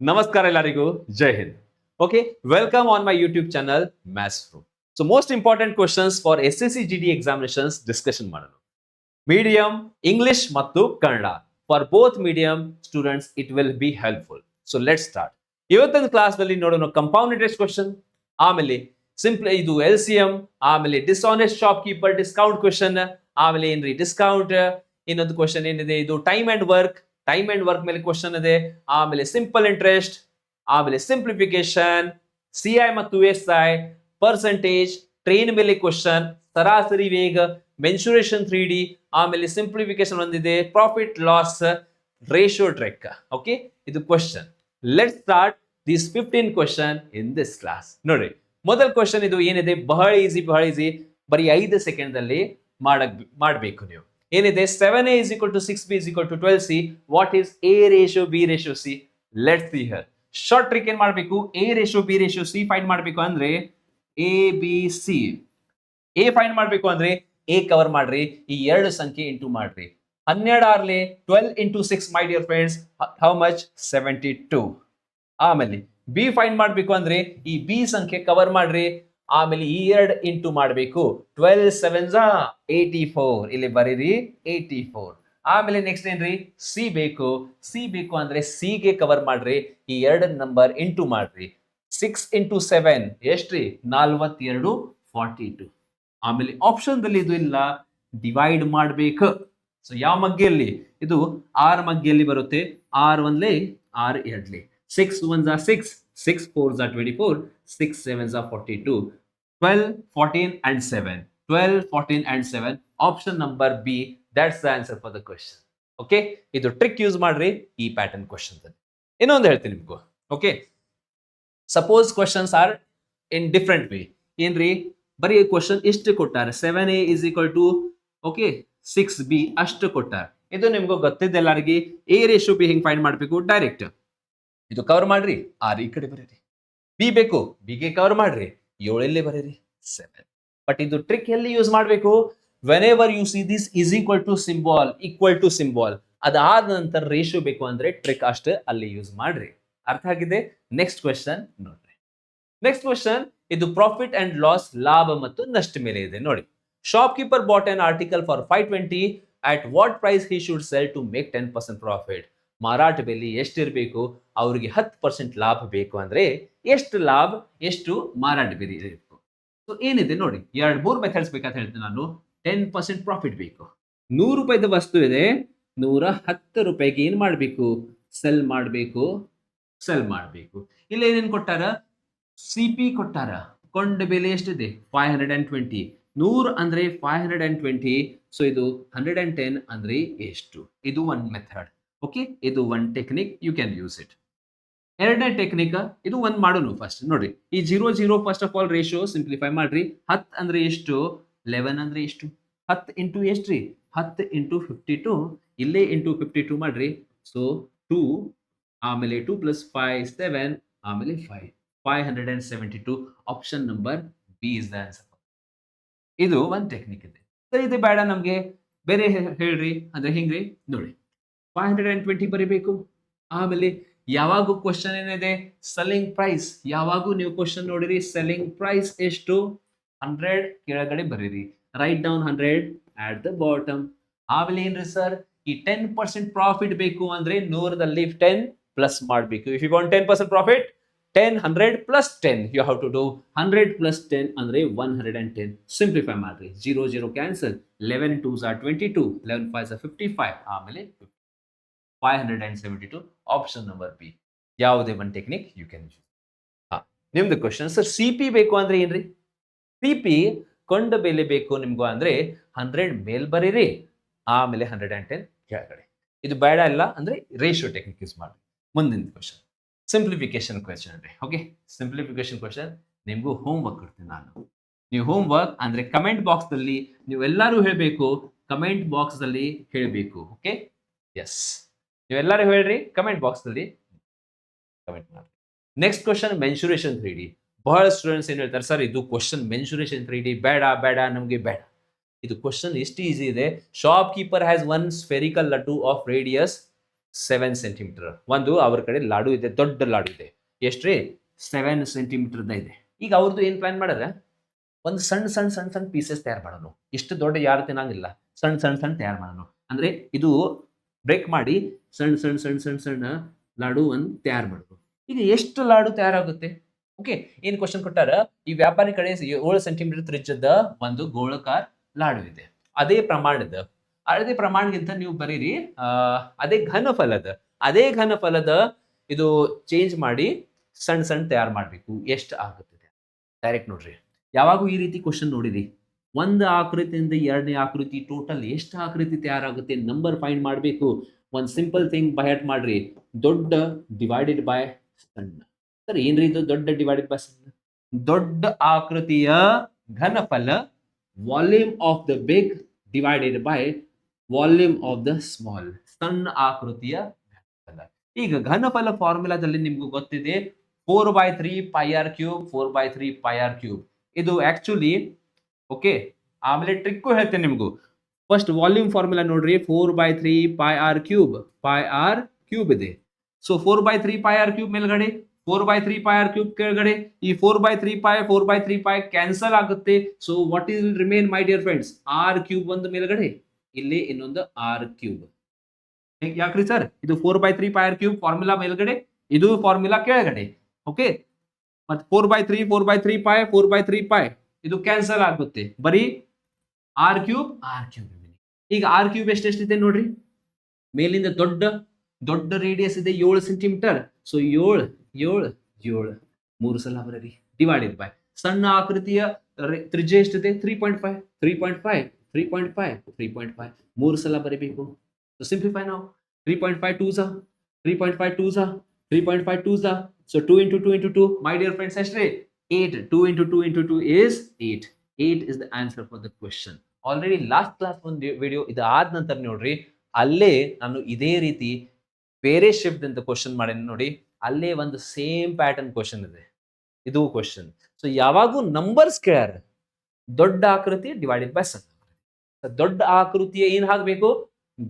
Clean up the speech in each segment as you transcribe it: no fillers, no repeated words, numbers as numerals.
ನಮಸ್ಕಾರ ಎಲ್ಲರಿಗೂ ಜೈ Hind. Okay, welcome on my YouTube channel Maths Pro. So most important questions for SSC GD examinations discussion ಮಾಡೋಣ. Medium English ಮತ್ತು Kannada. For both medium students it will be helpful. So let's start. ಇವತ್ತಿನ class ನಲ್ಲಿ ನೋಡೋಣ compound interest question, ಆಮೇಲೆ simply ಇದು LCM, ಆಮೇಲೆ dishonest shop keeper discount question, ಆಮೇಲೆ ಏನ್ರಿ ಡಿಸ್ಕೌಂಟ್, ಇನ್ನೊಂದು ಕ್ವೆಶ್ಚನ್ ಏನಿದೆ ಇದು ಟೈಮ್ ಅಂಡ್ ವರ್ಕ್ ಮೇಲೆ ಕ್ವೆಶ್ಚನ್ ಇದೆ, ಆಮೇಲೆ ಸಿಂಪಲ್ ಇಂಟ್ರೆಸ್ಟ್, ಆಮೇಲೆ ಸಿಂಪ್ಲಿಫಿಕೇಶನ್, CI ಮತ್ತು SI, ಪರ್ಸೆಂಟೇಜ್, ಟ್ರೈನ್ ಮೇಲೆ ಕ್ವೆಶ್ಚನ್, ಸರಾಸರಿ ವೇಗ, ಮೆನ್ಸುರೇಷನ್ 3D, ಆಮೇಲೆ ಸಿಂಪ್ಲಿಫಿಕೇಶನ್ ಒಂದಿದೆ, ಪ್ರಾಫಿಟ್ ಲಾಸ್, ರೇಷಿಯೋ ಟ್ರೆಕ್. ಓಕೆ, ಇದು question. Let's start these 15 question in this class. ನೋಡ್ರಿ, ಮೊದಲ ಕ್ವೆಶ್ಚನ್ ಇದು ಏನಿದೆ ಬಹಳ ಈಸಿ, ಬರೀ 5 ಸೆಕೆಂಡ್ ಅಲ್ಲಿ ಮಾಡಬೇಕು ನೀವು. ಏನಿದೆ 7a is equal to 6b is equal to 12c. What is a ratio b ratio c? Let's see here. Short trick ಏನ್ ಮಾಡಬೇಕು, a ratio b ratio c find ಮಾಡಬೇಕು ಅಂದ್ರೆ a b c. a find ಮಾಡಬೇಕು ಅಂದ್ರೆ a cover ಮಾಡ್ರಿ, ಈ ಎರಡು ಸಂಖ್ಯೆ ಇಂಟು ಮಾಡ್ರಿ. 12 Harley 12 into 6 my dear friends, how much? 72. ಆಮೇಲೆ b ಫೈಂಡ್ ಮಾಡಬೇಕು ಅಂದ್ರೆ ಈ b ಸಂಖ್ಯೆ ಕವರ್ ಮಾಡ್ರಿ, ಆಮೇಲೆ ಈ ಎರಡು ಇಂಟು ಮಾಡಬೇಕು. 12 7s 84, ಇಲ್ಲಿ ಬರೀರಿ 84. ಆಮೇಲೆ ನೆಕ್ಸ್ಟ್ ಏನ್ರಿ ಸಿ ಬೇಕು ಅಂದ್ರೆ ಸಿ ಗೆ ಕವರ್ ಮಾಡ್ರಿ, ಈ ಎರಡು ನಂಬರ್ ಇಂಟು ಮಾಡ್ರಿ. 6 into 7 ಎಷ್ಟ್ರಿ 42, 42. ಆಮೇಲೆ ಆಪ್ಷನ್ ದಲ್ಲಿ ಇದು ಇಲ್ಲ, ಡಿವೈಡ್ ಮಾಡ್ಬೇಕು. ಸೊ ಯಾವ ಮಗ್ಗೆಯಲ್ಲಿ ಇದು ಆರ್ ಮಗ್ಗೆಯಲ್ಲಿ ಬರುತ್ತೆ, R ಒಂದ್ಲೆ R ಎರಡ್ಲಿ. 6 1s 6, 6 4s 24, 6 7s 42, 12 14 and 7, 12 14 and 7. Option number B, that's the answer for the question. Okay, ಇದು ಟ್ರಿಕ್ ಯೂಸ್ ಮಾಡ್ರಿ ಈ ಪ್ಯಾಟರ್ನ್ ಕ್ವೆಶ್ಚನ್. ಇನ್ನೊಂದು ಹೇಳ್ತೀನಿ ನಿಮ್ಗೂ. Okay, suppose questions are in different way. ಏನ್ರಿ ಬರೀ ಕ್ವೆಶ್ಚನ್ ಇಷ್ಟು ಕೊಟ್ಟಾರ, 7a is equal to okay 6b ಅಷ್ಟು ಕೊಟ್ಟಾರ. ಇದು ನಿಮ್ಗೂ ಗೊತ್ತಿದ್ದ ಎಲ್ಲರಿಗೆ. a ರೇಷಿಯೋ b ಹಿಂಗ್ ಫೈಂಡ್ ಮಾಡ್ಬೇಕು ಡೈರೆಕ್ಟ್. ಇದು ಕವರ್ ಮಾಡ್ರಿ, ಆರ್ ಈ ಕಡೆ ಬರೀರಿ. ಬಿ ಬೇಕು, ಬಿ ಗೆ ಕವರ್ ಮಾಡ್ರಿ, 7 ಬರೀರಿ 7. ಬಟ್ ಇದು ಟ್ರಿಕ್ ಎಲ್ಲಿ ಯೂಸ್ ಮಾಡಬೇಕು, whenever you see this is equal to symbol, ಅದಾದ ನಂತರ ರೇಷಿಯೋ ಬೇಕು ಅಂದ್ರೆ ಟ್ರಿಕ್ ಅಷ್ಟೇ ಅಲ್ಲಿ ಯೂಸ್ ಮಾಡ್ರಿ. ಅರ್ಥ ಆಗಿದೆ? ನೆಕ್ಸ್ಟ್ ಕ್ವೆಶ್ಚನ್ ನೋಡ್ರಿ. ನೆಕ್ಸ್ಟ್ ಕ್ವೆಶ್ಚನ್ ಇದು ಪ್ರಾಫಿಟ್ ಅಂಡ್ ಲಾಸ್, ಲಾಭ ಮತ್ತು ನಷ್ಟ ಮೇಲೆ ಇದೆ. ನೋಡಿ, shopkeeper bought an article for 520, at what price he should sell to make 10% profit. ಮಾರಾಟ ಬೆಲೆ ಎಷ್ಟಿರಬೇಕು, ಅವ್ರಿಗೆ 10% ಲಾಭ ಬೇಕು ಅಂದ್ರೆ ಎಷ್ಟು ಲಾಭ, ಎಷ್ಟು ಮಾರಾಟ ಬೆಲೆ ಇರಬೇಕು. ಸೊ ಏನಿದೆ ನೋಡಿ, 2-3 ಮೆಥಡ್ಸ್ ಬೇಕಂತ ಹೇಳ್ತೀನಿ ನಾನು. 10% ಪ್ರಾಫಿಟ್ ಬೇಕು, 100 ರೂಪಾಯಿದ ವಸ್ತು ಇದೆ, 110 ರೂಪಾಯಿಗೆ ಏನ್ ಮಾಡ್ಬೇಕು, ಸೆಲ್ ಮಾಡಬೇಕು. ಇಲ್ಲಿ ಏನೇನ್ ಕೊಟ್ಟಾರ, CP ಕೊಟ್ಟಾರ, ಕೊಂಡ ಬೆಲೆ ಎಷ್ಟಿದೆ 520, 100 ಅಂದ್ರೆ 520. ಸೊ ಇದು 110 ಅಂದ್ರೆ ಎಷ್ಟು? ಇದು ಒಂದು ಮೆಥಡ್. ಓಕೆ, ಇದು ಒಂದು technique, you can use it. ಎರಡನೇ ಟೆಕ್ನಿಕ್, ಇದು ಒಂದು ಮಾಡೋಣ ಫಸ್ಟ್. ನೋಡಿ, ಈ 0 0 first of all ratio simplify ಮಾಡ್ರಿ. 10 ಅಂದ್ರೆ ಎಷ್ಟು, 11 ಅಂದ್ರೆ ಎಷ್ಟು, 10 ಇಂಟು ಎಷ್ಟ್ರಿ 10 ಇಂಟು 52, ಇಲ್ಲೇ ಇಂಟು 52 ಮಾಡ್ರಿ. ಸೊ 2, ಆಮೇಲೆ 2 + 5 7, ಆಮೇಲೆ 5, 572. Option number B is the answer. ಇದು ಒಂದು ಟೆಕ್ನಿಕ್ ಇದೆ. ಸರಿ, ಇದು ಬೇಡ ನಮ್ಗೆ, ಬೇರೆ ಹೇಳ್ರಿ ಅಂದ್ರೆ ಹಿಂಗ್ರಿ. ನೋಡಿ, 520 ಬರೀಬೇಕು. ಆಮೇಲೆ ಯಾವಾಗೂ ಕ್ವಶನ್ ಏನಿದೆ, ಸೆಲ್ಲಿಂಗ್ ಪ್ರೈಸ್. ಯಾವಾಗೂ ನೀವು ಕ್ವಶನ್ ನೋಡಿರಿ, ಸೆಲ್ಲಿಂಗ್ ಪ್ರೈಸ್ ಎಷ್ಟು 100 ಕೆಳಗಡೆ ಬರೀರಿ, write down 100 at the bottom. ಆಮೇಲೆ ಏನ್ರಿ ಸರ್, ಈ 10% ಪ್ರಾಫಿಟ್ ಬೇಕು ಅಂದ್ರೆ 100ದಲ್ಲಿ 10 ಪ್ಲಸ್ ಮಾಡಬೇಕು. If you want 10% profit, 10 100 plus 10 you have to do. 100 plus 10 ಅಂದ್ರೆ 110. ಸಿಂಪ್ಲಿಫೈ ಮಾಡ್ರಿ, 0 0 cancel, 11 2s are 22, 11 5s are 55, ಆಮೇಲೆ 572. ಆಪ್ಷನ್ ನಂಬರ್ ಬಿ, ಯಾವುದೇ ಒಂದು ಟೆಕ್ನಿಕ್ ಯು ಕ್ಯಾನ್ ಯೂಸ್. ನಿಮ್ದು ಕ್ವಶನ್, ಸರ್ CP ಬೇಕು ಅಂದ್ರೆ ಏನ್ರಿ? CP ಕೊಂಡ ಬೆಲೆ ಬೇಕು ನಿಮ್ಗೂ ಅಂದ್ರೆ 100 ಮೇಲ್ ಬರೀರಿ, ಆಮೇಲೆ 110 ಕೆಳಗಡೆ. ಇದು ಬೇಡ ಇಲ್ಲ ಅಂದ್ರೆ ರೇಷಿಯೋ ಟೆಕ್ನಿಕ್ ಯೂಸ್ ಮಾಡಿ. ಮುಂದಿನ ಕ್ವಶನ್ ಸಿಂಪ್ಲಿಫಿಕೇಶನ್ ಕ್ವೆಶ್ಚನ್ ರೀ. ಓಕೆ, ಸಿಂಪ್ಲಿಫಿಕೇಶನ್ ಕ್ವೆಶ್ಚನ್ ನಿಮ್ಗೂ ಹೋಮ್ ವರ್ಕ್ ಕೊಡ್ತೀನಿ ನಾನು. ನೀವು ಹೋಮ್ ವರ್ಕ್ ಅಂದ್ರೆ ಕಮೆಂಟ್ ಬಾಕ್ಸ್ ನಲ್ಲಿ ನೀವೆಲ್ಲರೂ ಹೇಳಬೇಕು, ಕಮೆಂಟ್ ಬಾಕ್ಸ್ ಅಲ್ಲಿ ಹೇಳಬೇಕು. ಓಕೆ, ಎಸ್, ನೀವೆಲ್ಲರೂ ಹೇಳ್ರಿ, ಕಮೆಂಟ್ ಬಾಕ್ಸ್ ನಲ್ಲಿ ಕಮೆಂಟ್ ಮಾಡಿ. Next question mensuration 3D. ಬಹಳ ಸ್ಟೂಡೆಂಟ್ಸ್ ಏನ್ ಹೇಳ್ತಾರೆ, ಸರ್ ಇದು ಕ್ವೆಶ್ಚನ್ ಮೆನ್ಸುರೇಷನ್ 3D ಬೇಡ ನಮ್ಗೆ ಬೇಡ. ಇದು ಕ್ವೆಶ್ಚನ್ ಎಷ್ಟು ಈಸಿ ಇದೆ. Shop keeper has one spherical laddu of radius 7 centimetre. ಒಂದು ಅವ್ರ ಕಡೆ ಲಾಡು ಇದೆ, ದೊಡ್ಡ ಲಾಡು ಇದೆ. ಎಷ್ಟ್ರಿ? 7 ಸೆಂಟಿಮೀಟರ್ ಇದೆ. ಈಗ ಅವ್ರದ್ದು ಏನ್ ಪ್ಲಾನ್ ಮಾಡ್ಯಾರ? ಒಂದು ಸಣ್ಣ ಪೀಸಸ್ ತಯಾರು ಮಾಡೋಣ. ಇಷ್ಟು ದೊಡ್ಡ ಯಾರು ತಿನ್ನಂಗಿಲ್ಲ. ಸಣ್ಣ ತಯಾರು ಮಾಡೋಣ. ಅಂದ್ರೆ ಇದು ಬ್ರೇಕ್ ಮಾಡಿ ಸಣ್ಣ ಲಾಡು ಒಂದು ತಯಾರು ಮಾಡೋದು. ಈಗ ಎಷ್ಟು ಲಾಡು ತಯಾರಾಗುತ್ತೆ? ಓಕೆ, ಏನ್ ಕ್ವಶನ್ ಕೊಟ್ಟಾರ? ಈ ವ್ಯಾಪಾರಿ ಕಡೆ 7 ಸೆಂಟಿಮೀಟರ್ ತ್ರಿಜ್ಯದ ಒಂದು ಗೋಳಕಾರ ಲಾಡು ಇದೆ. ಅದೇ ಪ್ರಮಾಣಗಿಂತ ನೀವು ಬರೀರಿ ಅದೇ ಘನಫಲದ ಇದು ಚೇಂಜ್ ಮಾಡಿ ಸಣ್ಣ ತಯಾರು ಮಾಡ್ಬೇಕು. ಎಷ್ಟು ಆಗುತ್ತೆ ಡೈರೆಕ್ಟ್ ನೋಡ್ರಿ. ಯಾವಾಗೂ ಈ ರೀತಿ ಕ್ವಶನ್ ನೋಡಿರಿ, ಒಂದು ಆಕೃತಿಯಿಂದ ಎರಡನೇ ಆಕೃತಿ ಟೋಟಲ್ ಎಷ್ಟು ಆಕೃತಿ ತಯಾರಾಗುತ್ತೆ ನಂಬರ್ ಫೈಂಡ್ ಮಾಡಬೇಕು. ಒಂದು ಸಿಂಪಲ್ ಥಿಂಗ್ ಬೈ ಹಾರ್ಟ್ ಮಾಡ್ರಿ, ದೊಡ್ಡ ಡಿವೈಡೆಡ್ ಬೈ ಸಣ್ಣ. ಸರ್ ಏನ್ರಿ ಇದು ದೊಡ್ಡ ಡಿವೈಡೆಡ್ ಬೈ ಸಣ್ಣ? ದೊಡ್ಡ ಆಕೃತಿಯ ಘನಫಲ volume of the big divided by volume of the small. ಸಣ್ಣ ಆಕೃತಿಯ ಘನಫಲ. ಈಗ ಘನಫಲ ಫಾರ್ಮುಲಾದಲ್ಲಿ ನಿಮ್ಗೆ ಗೊತ್ತಿದೆ 4/3 πr3 ಇದು ಆಕ್ಚುಲಿ ಓಕೆ. ಆಮೇಲೆ ಟ್ರಿಕ್ಕು ಹೇಳ್ತೇನೆ ನಿಮ್ಗೂ. ಫಸ್ಟ್ ವಾಲ್ಯೂಮ್ ಫಾರ್ಮುಲಾ ನೋಡ್ರಿ, 4/3 πr3 ಇದೆ. ಸೊ 4/3 πr3 ಮೇಲ್ಗಡೆ, 4/3 πr3 ಕೆಳಗಡೆ. ಈ 4/3 ಕ್ಯಾನ್ಸಲ್ ಆಗುತ್ತೆ. So what is remain my dear friends? r³ ಒಂದು ಮೇಲ್ಗಡೆ, ಇಲ್ಲಿ ಇನ್ನೊಂದು r³. ಯಾಕ್ರಿ ಸರ್? ಇದು 4/3 πr3 ಫಾರ್ಮುಲಾ ಮೇಲ್ಗಡೆ, ಇದು ಫಾರ್ಮುಲಾ ಕೆಳಗಡೆ. ಓಕೆ, ಮತ್ತೆ 4/3 π ಇದು ಕ್ಯಾನ್ಸಲ್ ಆಗುತ್ತೆ. ಬರೀ r³ ಈಗ r³ ಎಷ್ಟೆಷ್ಟಿದೆ ನೋಡ್ರಿ. ಮೇಲಿಂದ ದೊಡ್ಡ ರೇಡಿಯಸ್ ಇದೆ 7 ಸೆಂಟಿಮೀಟರ್. ಸೊ 7 3 ಸಲ ಬರೀರಿ ಡಿವೈಡೆಡ್ ಬೈ ಸಣ್ಣ ಆಕೃತಿಯ ತ್ರಿಜ್ಯ ಎಷ್ಟಿದೆ? 3.5 3 ಸಲ ಬರೀಬೇಕು. ಸೊ ಸಿಂಪ್ಲಿಫೈ ನಾವು. 3.5 2 So 2 into 2 into 2, my dear friends, ಎಷ್ಟ್ರಿ? 8. 2 into 2 into 2 is 8. 8 is the answer for the question. Already last class ಒಂದು ವಿಡಿಯೋ ಇದು ಆದ ನಂತರ ನೋಡ್ರಿ, ಅಲ್ಲೇ ನಾನು ಇದೇ ರೀತಿ ಬೇರೆ ಶಿಫ್ಟ್ ಅಂತ ಕ್ವಶನ್ ಮಾಡೇನಿ ನೋಡಿ. ಅಲ್ಲೇ ಒಂದು ಸೇಮ್ ಪ್ಯಾಟರ್ನ್ ಕ್ವಶನ್ ಇದೆ, ಇದು ಕ್ವಶನ್. ಸೊ ಯಾವಾಗೂ ನಂಬರ್ಸ್ ಕೇಳ್ಯಾರ, ದೊಡ್ಡ ಆಕೃತಿ ಡಿವೈಡೆಡ್ ಬೈ ಸಣ್ಣ. ದೊಡ್ಡ ಆಕೃತಿಯ ಏನ್ ಹಾಕ್ಬೇಕು?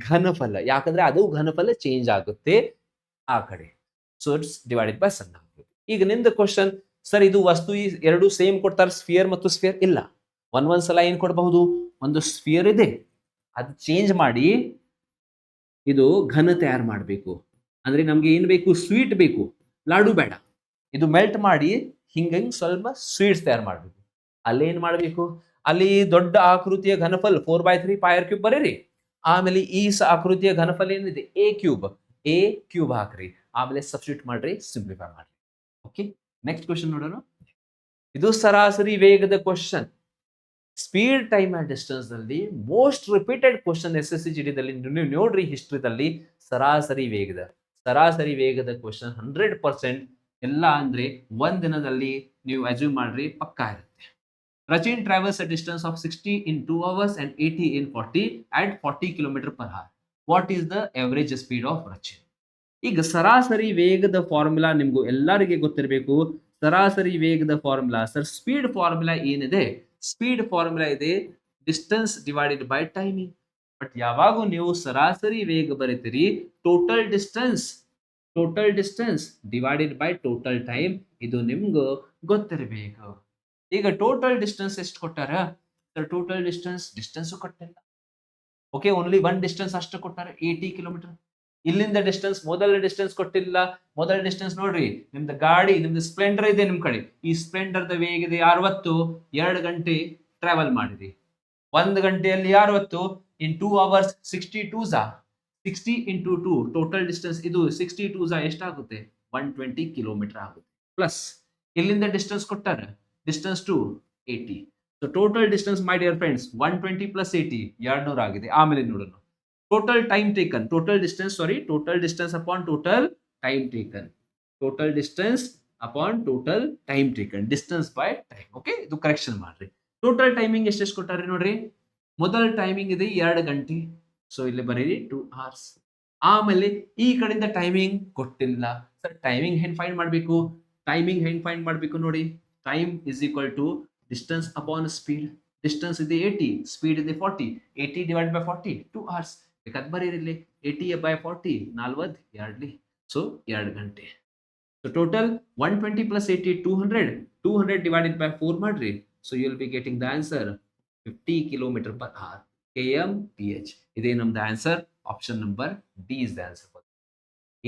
ಘನಫಲ. ಯಾಕಂದ್ರೆ ಅದು ಘನಫಲ ಚೇಂಜ್ ಆಗುತ್ತೆ ಆ ಕಡೆ. ಸೊ ಇಟ್ಸ್ ಡಿವೈಡೆಡ್ ಬೈ ಸಣ್ಣ ಆಕೃತಿ. ಈಗ ನಿಂದ ಕ್ವಶನ್, ಸರ್ ಇದು ವಸ್ತು ಈ ಎರಡು ಸೇಮ್ ಕೊಡ್ತಾರೆ, ಸ್ಫಿಯರ್ ಮತ್ತು ಸ್ಫಿಯರ್ ಇಲ್ಲ. ಒಂದ್ ಸಲ ಏನ್ ಕೊಡಬಹುದು? ಒಂದು ಸ್ಫಿಯರ್ ಇದೆ, ಅದು ಚೇಂಜ್ ಮಾಡಿ ಇದು ಘನ ತಯಾರು ಮಾಡಬೇಕು. ಅಂದ್ರೆ ನಮ್ಗೆ ಏನ್ ಬೇಕು? ಸ್ವೀಟ್ ಬೇಕು, ಲಾಡು ಬೇಡ. ಇದು ಮೆಲ್ಟ್ ಮಾಡಿ ಹಿಂಗಂಗ್ ಸ್ವಲ್ಪ ಸ್ವೀಟ್ಸ್ ತಯಾರು ಮಾಡಬೇಕು. ಅಲ್ಲೇನ್ ಮಾಡಬೇಕು? ಅಲ್ಲಿ ದೊಡ್ಡ ಆಕೃತಿಯ ಘನಫಲ 4/3 πr³ ಬರೀರಿ. ಆಮೇಲೆ ಈ ಆಕೃತಿಯ ಘನಫಲ ಏನಿದೆ? a³ ಹಾಕ್ರಿ. ಆಮೇಲೆ ಸಬ್ಸ್ಟಿಟ್ಯೂಟ್ ಮಾಡ್ರಿ, ಸಿಂಪ್ಲಿಫೈ ಮಾಡ್ರಿ. ಓಕೆ, ನೆಕ್ಸ್ಟ್ ಕ್ವಶನ್ ನೋಡೋಣ. ಇದು ಸರಾಸರಿ ವೇಗದ question. Speed, time and distance ನಲ್ಲಿ ಮೋಸ್ಟ್ ರಿಪೀಟೆಡ್ ಕ್ವಶನ್ SSC ದಲ್ಲಿ ನೀವು ನೋಡ್ರಿ. ಹಿಸ್ಟ್ರಿದಲ್ಲಿ ಸರಾಸರಿ ವೇಗದ ಕ್ವಶನ್ 100% ಎಲ್ಲ ಅಂದ್ರೆ ಒಂದ್ ದಿನದಲ್ಲಿ ನೀವು ಅಸ್ಯೂಮ್ ಮಾಡ್ರಿ ಪಕ್ಕಾ ಇರುತ್ತೆ. Rachin travels a distance of 60 in 2 hours and 80 in 40 at 40 km/h. What is the average speed of Rachin? ಈಗ ಸರಾಸರಿ ವೇಗದ ಫಾರ್ಮುಲಾ ನಿಮ್ಗೂ ಎಲ್ಲರಿಗೆ ಗೊತ್ತಿರಬೇಕು. ಸರಾಸರಿ ವೇಗದ ಫಾರ್ಮುಲಾ ಸರ್, ಸ್ಪೀಡ್ ಫಾರ್ಮುಲಾ ಏನಿದೆ? ಸ್ಪೀಡ್ ಫಾರ್ಮುಲಾ ಇದೆ distance divided by timing. But ಯಾವಾಗೂ ನೀವು ಸರಾಸರಿ ವೇಗ ಬರೀತೀರಿ, total distance divided by total time. ಇದು ನಿಮ್ಗೂ ಗೊತ್ತಿರಬೇಕು. ಈಗ ಟೋಟಲ್ ಡಿಸ್ಟೆನ್ಸ್ ಎಷ್ಟು ಕೊಟ್ಟಾರ ಸರ್? ಟೋಟಲ್ ಡಿಸ್ಟೆನ್ಸ್ ಕೊಟ್ಟಿಲ್ಲ. ಓಕೆ, ಓನ್ಲಿ ಒನ್ ಡಿಸ್ಟೆನ್ಸ್ ಅಷ್ಟು ಕೊಟ್ಟಾರೆ, 80 ಕಿಲೋಮೀಟರ್. ಇಲ್ಲಿಂದ ಮೊದಲ ಡಿಸ್ಟೆನ್ಸ್ ಕೊಟ್ಟಿಲ್ಲ. ಮೊದಲ ಡಿಸ್ಟೆನ್ಸ್ ನೋಡ್ರಿ, ನಿಮ್ದು ಗಾಡಿ, ನಿಮ್ದು ಸ್ಪ್ಲೆಂಡರ್ ಇದೆ ನಿಮ್ ಕಡೆ. ಈ ಸ್ಪ್ಲೆಂಡರ್ ದ ವೇಗ ಇದೆ 60. 2 ಗಂಟೆ ಟ್ರಾವೆಲ್ ಮಾಡಿರಿ. 1 ಗಂಟೆಯಲ್ಲಿ 60 in 2 hours 60 into 2 total distance. ಇದು 62 ಎಷ್ಟಾಗುತ್ತೆ? 120 ಕಿಲೋಮೀಟರ್ ಆಗುತ್ತೆ. ಪ್ಲಸ್ ಇಲ್ಲಿಂದ ಡಿಸ್ಟೆನ್ಸ್ ಕೊಟ್ಟಾರ, distance to 80. So total distance my dear friends 120 plus 80 200 ಆಗಿದೆ. ಆಮೇಲೆ ನೋಡೋಣ total time taken. Total distance upon total time taken. Distance by time. Okay, ಇದು ಕರೆಕ್ಷನ್ ಮಾಡ್ರಿ. ಟೋಟಲ್ ಟೈಮಿಂಗ್ ಎಷ್ಟೆಷ್ಟು ಕೊಟ್ಟಾರೆ ನೋಡ್ರಿ. ಮೊದಲ ಟೈಮಿಂಗ್ ಇದೆ 2 ಗಂಟೆ. ಸೊ ಇಲ್ಲಿ ಬರೀರಿ 2 hours. ಆಮೇಲೆ ಈ ಕಡೆಯಿಂದ ಟೈಮಿಂಗ್ ಕೊಟ್ಟಿಲ್ಲ. ಸರ್ ಟೈಮಿಂಗ್ ಹೆಂಗ್ ಫೈಂಡ್ ಮಾಡ್ಬೇಕು? ನೋಡಿ, time is equal to distance upon speed. Distance ಇದೆ 80, ಸ್ಪೀಡ್ ಇದೆ 40. 80 ಡಿವೈಡ್ ಬೈ 40 2 hours. ಬೇಕಾದ್ ಬರೀರಿಲ್ಲಿ 80/40 42 ಸೊ 2 ಗಂಟೆ. So total 120 plus 80 200 200 divided by 4 ಮಾಡ್ರಿ. So you will be getting the answer 50 kilometre per hour kmph. ಇದೇ ನಮ್ದು answer. Option number D is the answer.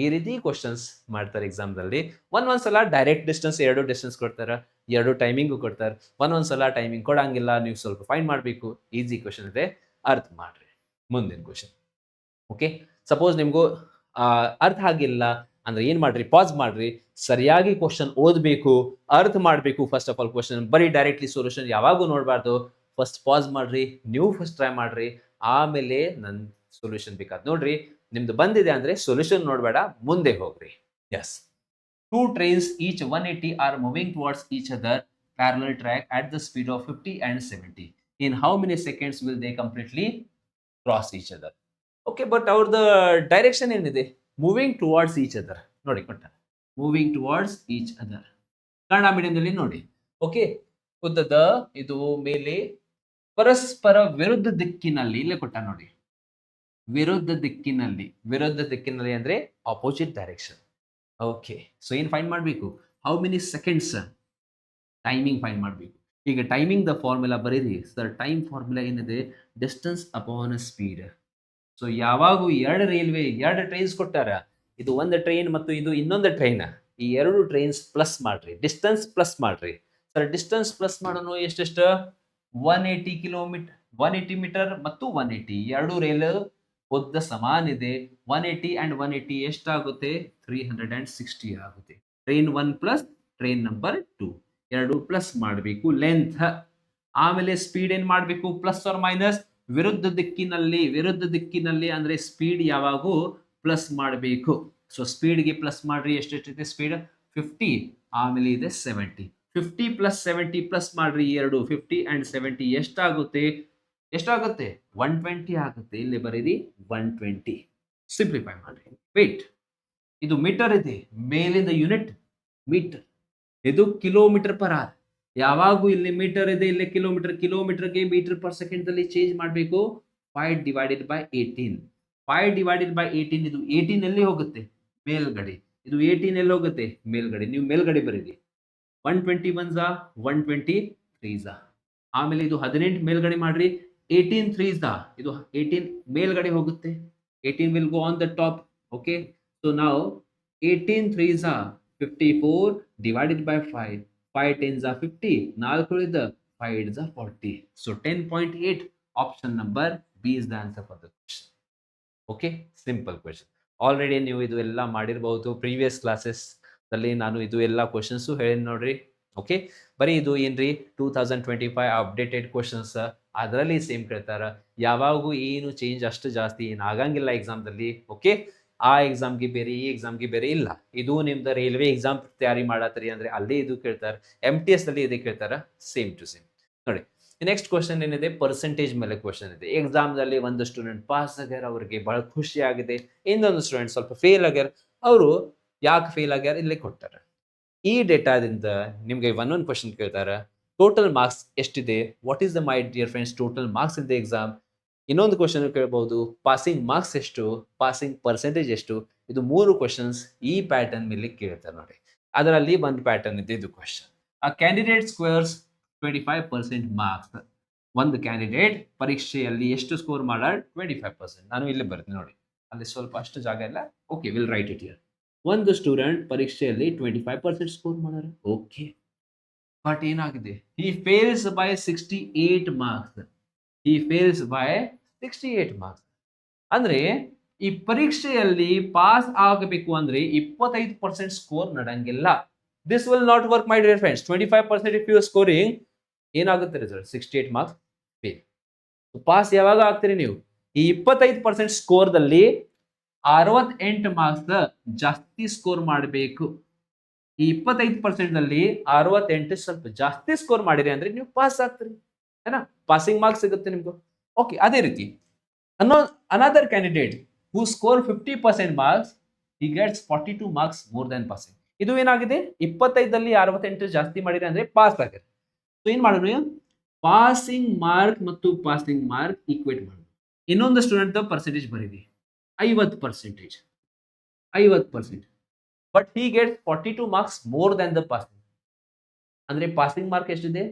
ಈ ರೀತಿ questions ಮಾಡ್ತಾರೆ ಎಕ್ಸಾಮ್ದಲ್ಲಿ. ಒಂದೊಂದ್ಸಲ ಡೈರೆಕ್ಟ್ ಡಿಸ್ಟೆನ್ಸ್ ಎರಡು ಡಿಸ್ಟೆನ್ಸ್ ಕೊಡ್ತಾರೆ, ಎರಡು ಟೈಮಿಂಗು ಕೊಡ್ತಾರೆ. ಒಂದೊಂದ್ಸಲ ಟೈಮಿಂಗ್ ಕೊಡಂಗಿಲ್ಲ, ನೀವು ಸ್ವಲ್ಪ ಫೈಂಡ್ ಮಾಡಬೇಕು. ಈಸಿ ಕ್ವಶನ್ ಇದೆ, ಅರ್ಥ ಮಾಡ್ರಿ. ಮುಂದಿನ ಕ್ವಶನ್. ಓಕೆ, ಸಪೋಸ್ ನಿಮಗೂ ಅರ್ಥ ಆಗಿಲ್ಲ ಅಂದ್ರೆ ಏನ್ ಮಾಡ್ರಿ, ಪಾಸ್ ಮಾಡ್ರಿ, ಸರಿಯಾಗಿ ಕ್ವಶನ್ ಓದಬೇಕು, ಅರ್ಥ ಮಾಡಬೇಕು. ಫಸ್ಟ್ ಆಫ್ ಆಲ್ ಕ್ವಶನ್ ಬರೀ ಡೈರೆಕ್ಟ್ಲಿ ಸೊಲ್ಯೂಷನ್ ಯಾವಾಗೂ ನೋಡಬಾರ್ದು. ಫಸ್ಟ್ ಪಾಸ್ ಮಾಡ್ರಿ, ನೀವು ಫಸ್ಟ್ ಟ್ರೈ ಮಾಡ್ರಿ, ಆಮೇಲೆ ನನ್ನ ಸೊಲ್ಯೂಷನ್ ಬೇಕಾದ್ ನೋಡ್ರಿ. ನಿಮ್ದು ಬಂದಿದೆ ಅಂದ್ರೆ ಸೊಲ್ಯೂಷನ್ ನೋಡಬೇಡ, ಮುಂದೆ ಹೋಗ್ರಿ. Yes, 2 trains each 180 are moving towards each other parallel track at the speed of 50 and 70. In how many seconds will they completely cross each other? Okay, but ಅವ್ರದ್ದು ಡೈರೆಕ್ಷನ್ ಏನಿದೆ, ಮೂವಿಂಗ್ ಟುವಾರ್ಡ್ಸ್ ಈಚ್ ಅದರ್. ನೋಡಿ ಕೊಟ್ಟ, moving towards each other. Kannada ಮೀಡಿಯಂದಲ್ಲಿ ನೋಡಿ. Okay, ಉದ್ದದ ಇದು ಮೇಲೆ ಪರಸ್ಪರ ವಿರುದ್ಧ ದಿಕ್ಕಿನಲ್ಲಿ, ಇಲ್ಲೇ ಕೊಟ್ಟ ನೋಡಿ, ವಿರುದ್ಧ ದಿಕ್ಕಿನಲ್ಲಿ. ವಿರುದ್ಧ ದಿಕ್ಕಿನಲ್ಲಿ ಅಂದ್ರೆ ಆಪೋಸಿಟ್ ಡೈರೆಕ್ಷನ್. ಓಕೆ, ಸೊ ಏನ್ ಫೈಂಡ್ ಮಾಡಬೇಕು, how many seconds, timing find ಮಾಡಬೇಕು. ಈಗ ಟೈಮಿಂಗ್ ದ ಫಾರ್ಮುಲಾ ಬರೀರಿ ಸರ್. ಟೈಮ್ ಫಾರ್ಮುಲಾ ಏನಿದೆ, ಡಿಸ್ಟೆನ್ಸ್ ಅಪಾನ್ ಸ್ಪೀಡ್. ಸೊ ಯಾವಾಗೂ ಎರಡು ಟ್ರೈನ್ಸ್ ಕೊಟ್ಟಾರ, ಇದು ಒಂದು ಟ್ರೈನ್ ಮತ್ತು ಇದು ಇನ್ನೊಂದು ಟ್ರೈನ್. ಈ ಎರಡು ಟ್ರೈನ್ಸ್ ಪ್ಲಸ್ ಮಾಡ್ರಿ, ಡಿಸ್ಟೆನ್ಸ್ ಪ್ಲಸ್ ಮಾಡ್ರಿ. ಸರ್ ಡಿಸ್ಟೆನ್ಸ್ ಪ್ಲಸ್ ಮಾಡೋಣ, ಎಷ್ಟೆಷ್ಟು, 180 ಕಿಲೋಮೀಟರ್, 180 ಮೀಟರ್ ಮತ್ತು 180 ಎರಡು ರೈಲ್ ಉದ್ದ ಸಮಾನ ಇದೆ. 180 and 180 ಎಷ್ಟಾಗುತ್ತೆ, 360 ಆಗುತ್ತೆ. ಟ್ರೈನ್ 1 ಪ್ಲಸ್ ಟ್ರೈನ್ ನಂಬರ್ 2 ಎರಡು ಪ್ಲಸ್ ಮಾಡಬೇಕು ಲೆಂತ್. ಆಮೇಲೆ ಸ್ಪೀಡ್ ಏನ್ ಮಾಡಬೇಕು, ಪ್ಲಸ್ ಆರ್ ಮೈನಸ್ ವಿರುದ್ಧ ದಿಕ್ಕಿನಲ್ಲಿ. ವಿರುದ್ಧ ದಿಕ್ಕಿನಲ್ಲಿ ಅಂದ್ರೆ ಸ್ಪೀಡ್ ಯಾವಾಗೂ ಪ್ಲಸ್ ಮಾಡಬೇಕು. ಸೊ ಸ್ಪೀಡ್ಗೆ ಪ್ಲಸ್ ಮಾಡ್ರಿ, ಎಷ್ಟೆಷ್ಟಿದೆ ಸ್ಪೀಡ್, 50, ಆಮೇಲೆ ಇದೆ 70. 50 plus 70 ಪ್ಲಸ್ ಮಾಡ್ರಿ ಎರಡು, 50 and 70 ಎಷ್ಟಾಗುತ್ತೆ, 120 ಆಗುತ್ತೆ. ಇಲ್ಲಿ ಬರೀರಿ 120. ಸಿಂಪ್ಲಿಫೈ ಮಾಡ್ರಿ. ವೇಟ್, ಇದು ಮೀಟರ್ ಇದೆ, ಮೇಲಿಂದ ಯೂನಿಟ್ ಮೀಟರ್, ಇದು ಕಿಲೋಮೀಟರ್ ಪರ್ ಅವರ್. ಯಾವಾಗೂ ಇಲ್ಲಿ ಮೀಟರ್ ಇದೆ, ಇಲ್ಲಿ ಕಿಲೋಮೀಟರ್, ಕಿಲೋಮೀಟರ್ಗೆ ಮೀಟರ್ ಪರ್ ಸೆಕೆಂಡ್ ಅಲ್ಲಿ ಚೇಂಜ್ ಮಾಡಬೇಕು. 5 divided by 18. 5 divided by 18, ಇದು 18 ಎಲ್ಲಿ ಹೋಗುತ್ತೆ, ಮೇಲ್ಗಡೆ. ಇದು 18 ಎಲ್ಲಿ ಹೋಗುತ್ತೆ, ಮೇಲ್ಗಡೆ. ನೀವು ಮೇಲ್ಗಡೆ ಬರೀರಿ. 120 1s 120 3s. ಆಮೇಲೆ ಇದು 18 ಮೇಲ್ಗಡೆ ಮಾಡ್ರಿ, 18 3s, ಇದು 18 ಮೇಲ್ಗಡೆ ಹೋಗುತ್ತೆ. 18 will go on the top. Okay, so now 18 3s 54 divided by 5. 5 10s 50, 4 ಉಳಿದ 5 8s 40. So 10.8. Option number B is the answer for the question. Okay, simple question. Already ನೀವು ಇದು ಎಲ್ಲ ಮಾಡಿರಬಹುದು ಪ್ರೀವಿಯಸ್ ಕ್ಲಾಸಸ್ ಅಲ್ಲಿ. ನಾನು ಇದು ಎಲ್ಲ ಕ್ವಶನ್ಸ್ ಹೇಳಿ ನೋಡ್ರಿ. ಓಕೆ, ಬರೀ ಇದು ಏನ್ರಿ 2025 ಅಪ್ಡೇಟೆಡ್ ಕ್ವಶನ್ಸ್, ಅದರಲ್ಲಿ ಸೇಮ್ ಕೇಳ್ತಾರ. ಯಾವಾಗೂ ಏನು ಚೇಂಜ್ ಅಷ್ಟು ಜಾಸ್ತಿ ಏನು ಆಗಂಗಿಲ್ಲ ಎಕ್ಸಾಮ್ದಲ್ಲಿ. ಓಕೆ, ಆ ಎಕ್ಸಾಮ್ಗೆ ಬೇರೆ ಈ ಎಕ್ಸಾಮ್ಗೆ ಬೇರೆ ಇಲ್ಲ. ಇದು ನಿಮ್ದು ರೈಲ್ವೆ ಎಕ್ಸಾಮ್ ತಯಾರಿ ಮಾಡತ್ತೀರಿ ಅಂದ್ರೆ ಅಲ್ಲಿ ಇದು ಕೇಳ್ತಾರೆ, MTS ಅಲ್ಲಿ ಇದೆ ಕೇಳ್ತಾರ, ಸೇಮ್ ಟು ಸೇಮ್. ನೋಡಿ, ನೆಕ್ಸ್ಟ್ ಕ್ವಶನ್ ಏನಿದೆ, ಪರ್ಸೆಂಟೇಜ್ ಮೇಲೆ ಕ್ವಶನ್ ಇದೆ. ಎಕ್ಸಾಮ್ದಲ್ಲಿ ಒಂದು ಸ್ಟೂಡೆಂಟ್ ಪಾಸ್ ಆಗ್ಯಾರ, ಅವ್ರಿಗೆ ಬಹಳ ಖುಷಿ ಆಗಿದೆ. ಇನ್ನೊಂದು ಸ್ಟೂಡೆಂಟ್ ಸ್ವಲ್ಪ ಫೇಲ್ ಆಗ್ಯಾರ. ಅವರು ಯಾಕೆ ಫೇಲ್ ಆಗ್ಯಾರ ಇಲ್ಲಿ ಕೊಟ್ಟಾರ. ಈ ಡೇಟಾದಿಂದ ನಿಮ್ಗೆ ಒಂದೊಂದು ಕ್ವಶನ್ ಕೇಳ್ತಾರ. ಟೋಟಲ್ ಮಾರ್ಕ್ಸ್ ಎಷ್ಟಿದೆ, what is the my dear friends total marks in the exam. ಇನ್ನೊಂದು ಕ್ವಶನ್ ಕೇಳಬಹುದು, ಪಾಸಿಂಗ್ ಮಾರ್ಕ್ಸ್ ಎಷ್ಟು, ಪಾಸಿಂಗ್ ಪರ್ಸೆಂಟೇಜ್ ಎಷ್ಟು. ಇದು 3 ಕ್ವಶನ್ಸ್ ಈ ಪ್ಯಾಟರ್ನ್ ಮೇಲೆ ಕೇಳ್ತಾರೆ ನೋಡಿ. ಅದರಲ್ಲಿ ಒಂದು ಪ್ಯಾಟರ್ನ್ ಇದೆ, ಇದು ಕ್ವಶನ್. ಆ ಕ್ಯಾಂಡಿಡೇಟ್ ಸ್ಕ್ವೇರ್ಸ್ 25% ಮಾರ್ಕ್ಸ್. ಒಂದು ಕ್ಯಾಂಡಿಡೇಟ್ ಪರೀಕ್ಷೆಯಲ್ಲಿ ಎಷ್ಟು ಸ್ಕೋರ್ ಮಾಡಾರ್, 25%. ನಾನು ಇಲ್ಲಿ ಬರ್ತೀನಿ ನೋಡಿ, ಅಲ್ಲಿ ಸ್ವಲ್ಪ ಅಷ್ಟು ಜಾಗ ಇಲ್ಲ. Okay, will write it here. ಒಂದು ಸ್ಟೂಡೆಂಟ್ ಪರೀಕ್ಷೆಯಲ್ಲಿ 25% ಸ್ಕೋರ್ ಮಾಡ್ಯಾರ. ಓಕೆ, ಬಟ್ ಏನಾಗಿದೆ, he fails by 68 marks. He fails by 68 marks. ಅಂದ್ರೆ ಈ ಪರೀಕ್ಷೆಯಲ್ಲಿ ಪಾಸ್ ಆಗಬೇಕು ಅಂದ್ರೆ 25% ಸ್ಕೋರ್ ನಡಂಗಿಲ್ಲ. This will not work my dear friends. 25% if you scoring, ಏನಾಗುತ್ತೆ ರಿಸಲ್ಟ್, 68 ಮಾರ್ಕ್ಸ್ ಫೇಲ್. ಪಾಸ್ ಯಾವಾಗ ಆಗ್ತೀರಿ ನೀವು, ಈ 25% ಸ್ಕೋರ್ದಲ್ಲಿ 68 ಮಾರ್ಕ್ಸ್ ಜಾಸ್ತಿ ಸ್ಕೋರ್ ಮಾಡಬೇಕು. ಈ 25% ನಲ್ಲಿ 68 ಸ್ವಲ್ಪ ಜಾಸ್ತಿ ಸ್ಕೋರ್ ಮಾಡಿರಿ ಅಂದ್ರೆ ನೀವು ಪಾಸ್ ಆಗ್ತೀರಿ, ಏನಾ, ಪಾಸಿಂಗ್ ಮಾರ್ಕ್ಸ್ ಸಿಗುತ್ತೆ ನಿಮ್ಗೆ. ಓಕೆ, ಅದೇ ರೀತಿ another candidate who score 50% marks, he gets 42 marks more than passing. ಇದು ಏನಾಗಿದೆ, 25ದಲ್ಲಿ 68 ಜಾಸ್ತಿ ಮಾಡಿರಿ ಅಂದ್ರೆ ಪಾಸ್ ಆಗಿದೆ. ಸೊ ಏನ್ ಮಾಡೋಣ, ಪಾಸಿಂಗ್ ಮಾರ್ಕ್ ಮತ್ತು ಪಾಸಿಂಗ್ ಮಾರ್ಕ್ ಈಕ್ವೇಟ್ ಮಾಡೋಣ. ಇನ್ನೊಂದು ಸ್ಟೂಡೆಂಟ್ ಪರ್ಸೆಂಟೇಜ್ ಬರೀರಿ 50%. 50%. But he get 42 marks more than the passing. ಅಂದ್ರೆ ಪಾಸಿಂಗ್ ಮಾರ್ಕ್ ಎಷ್ಟಿದೆ?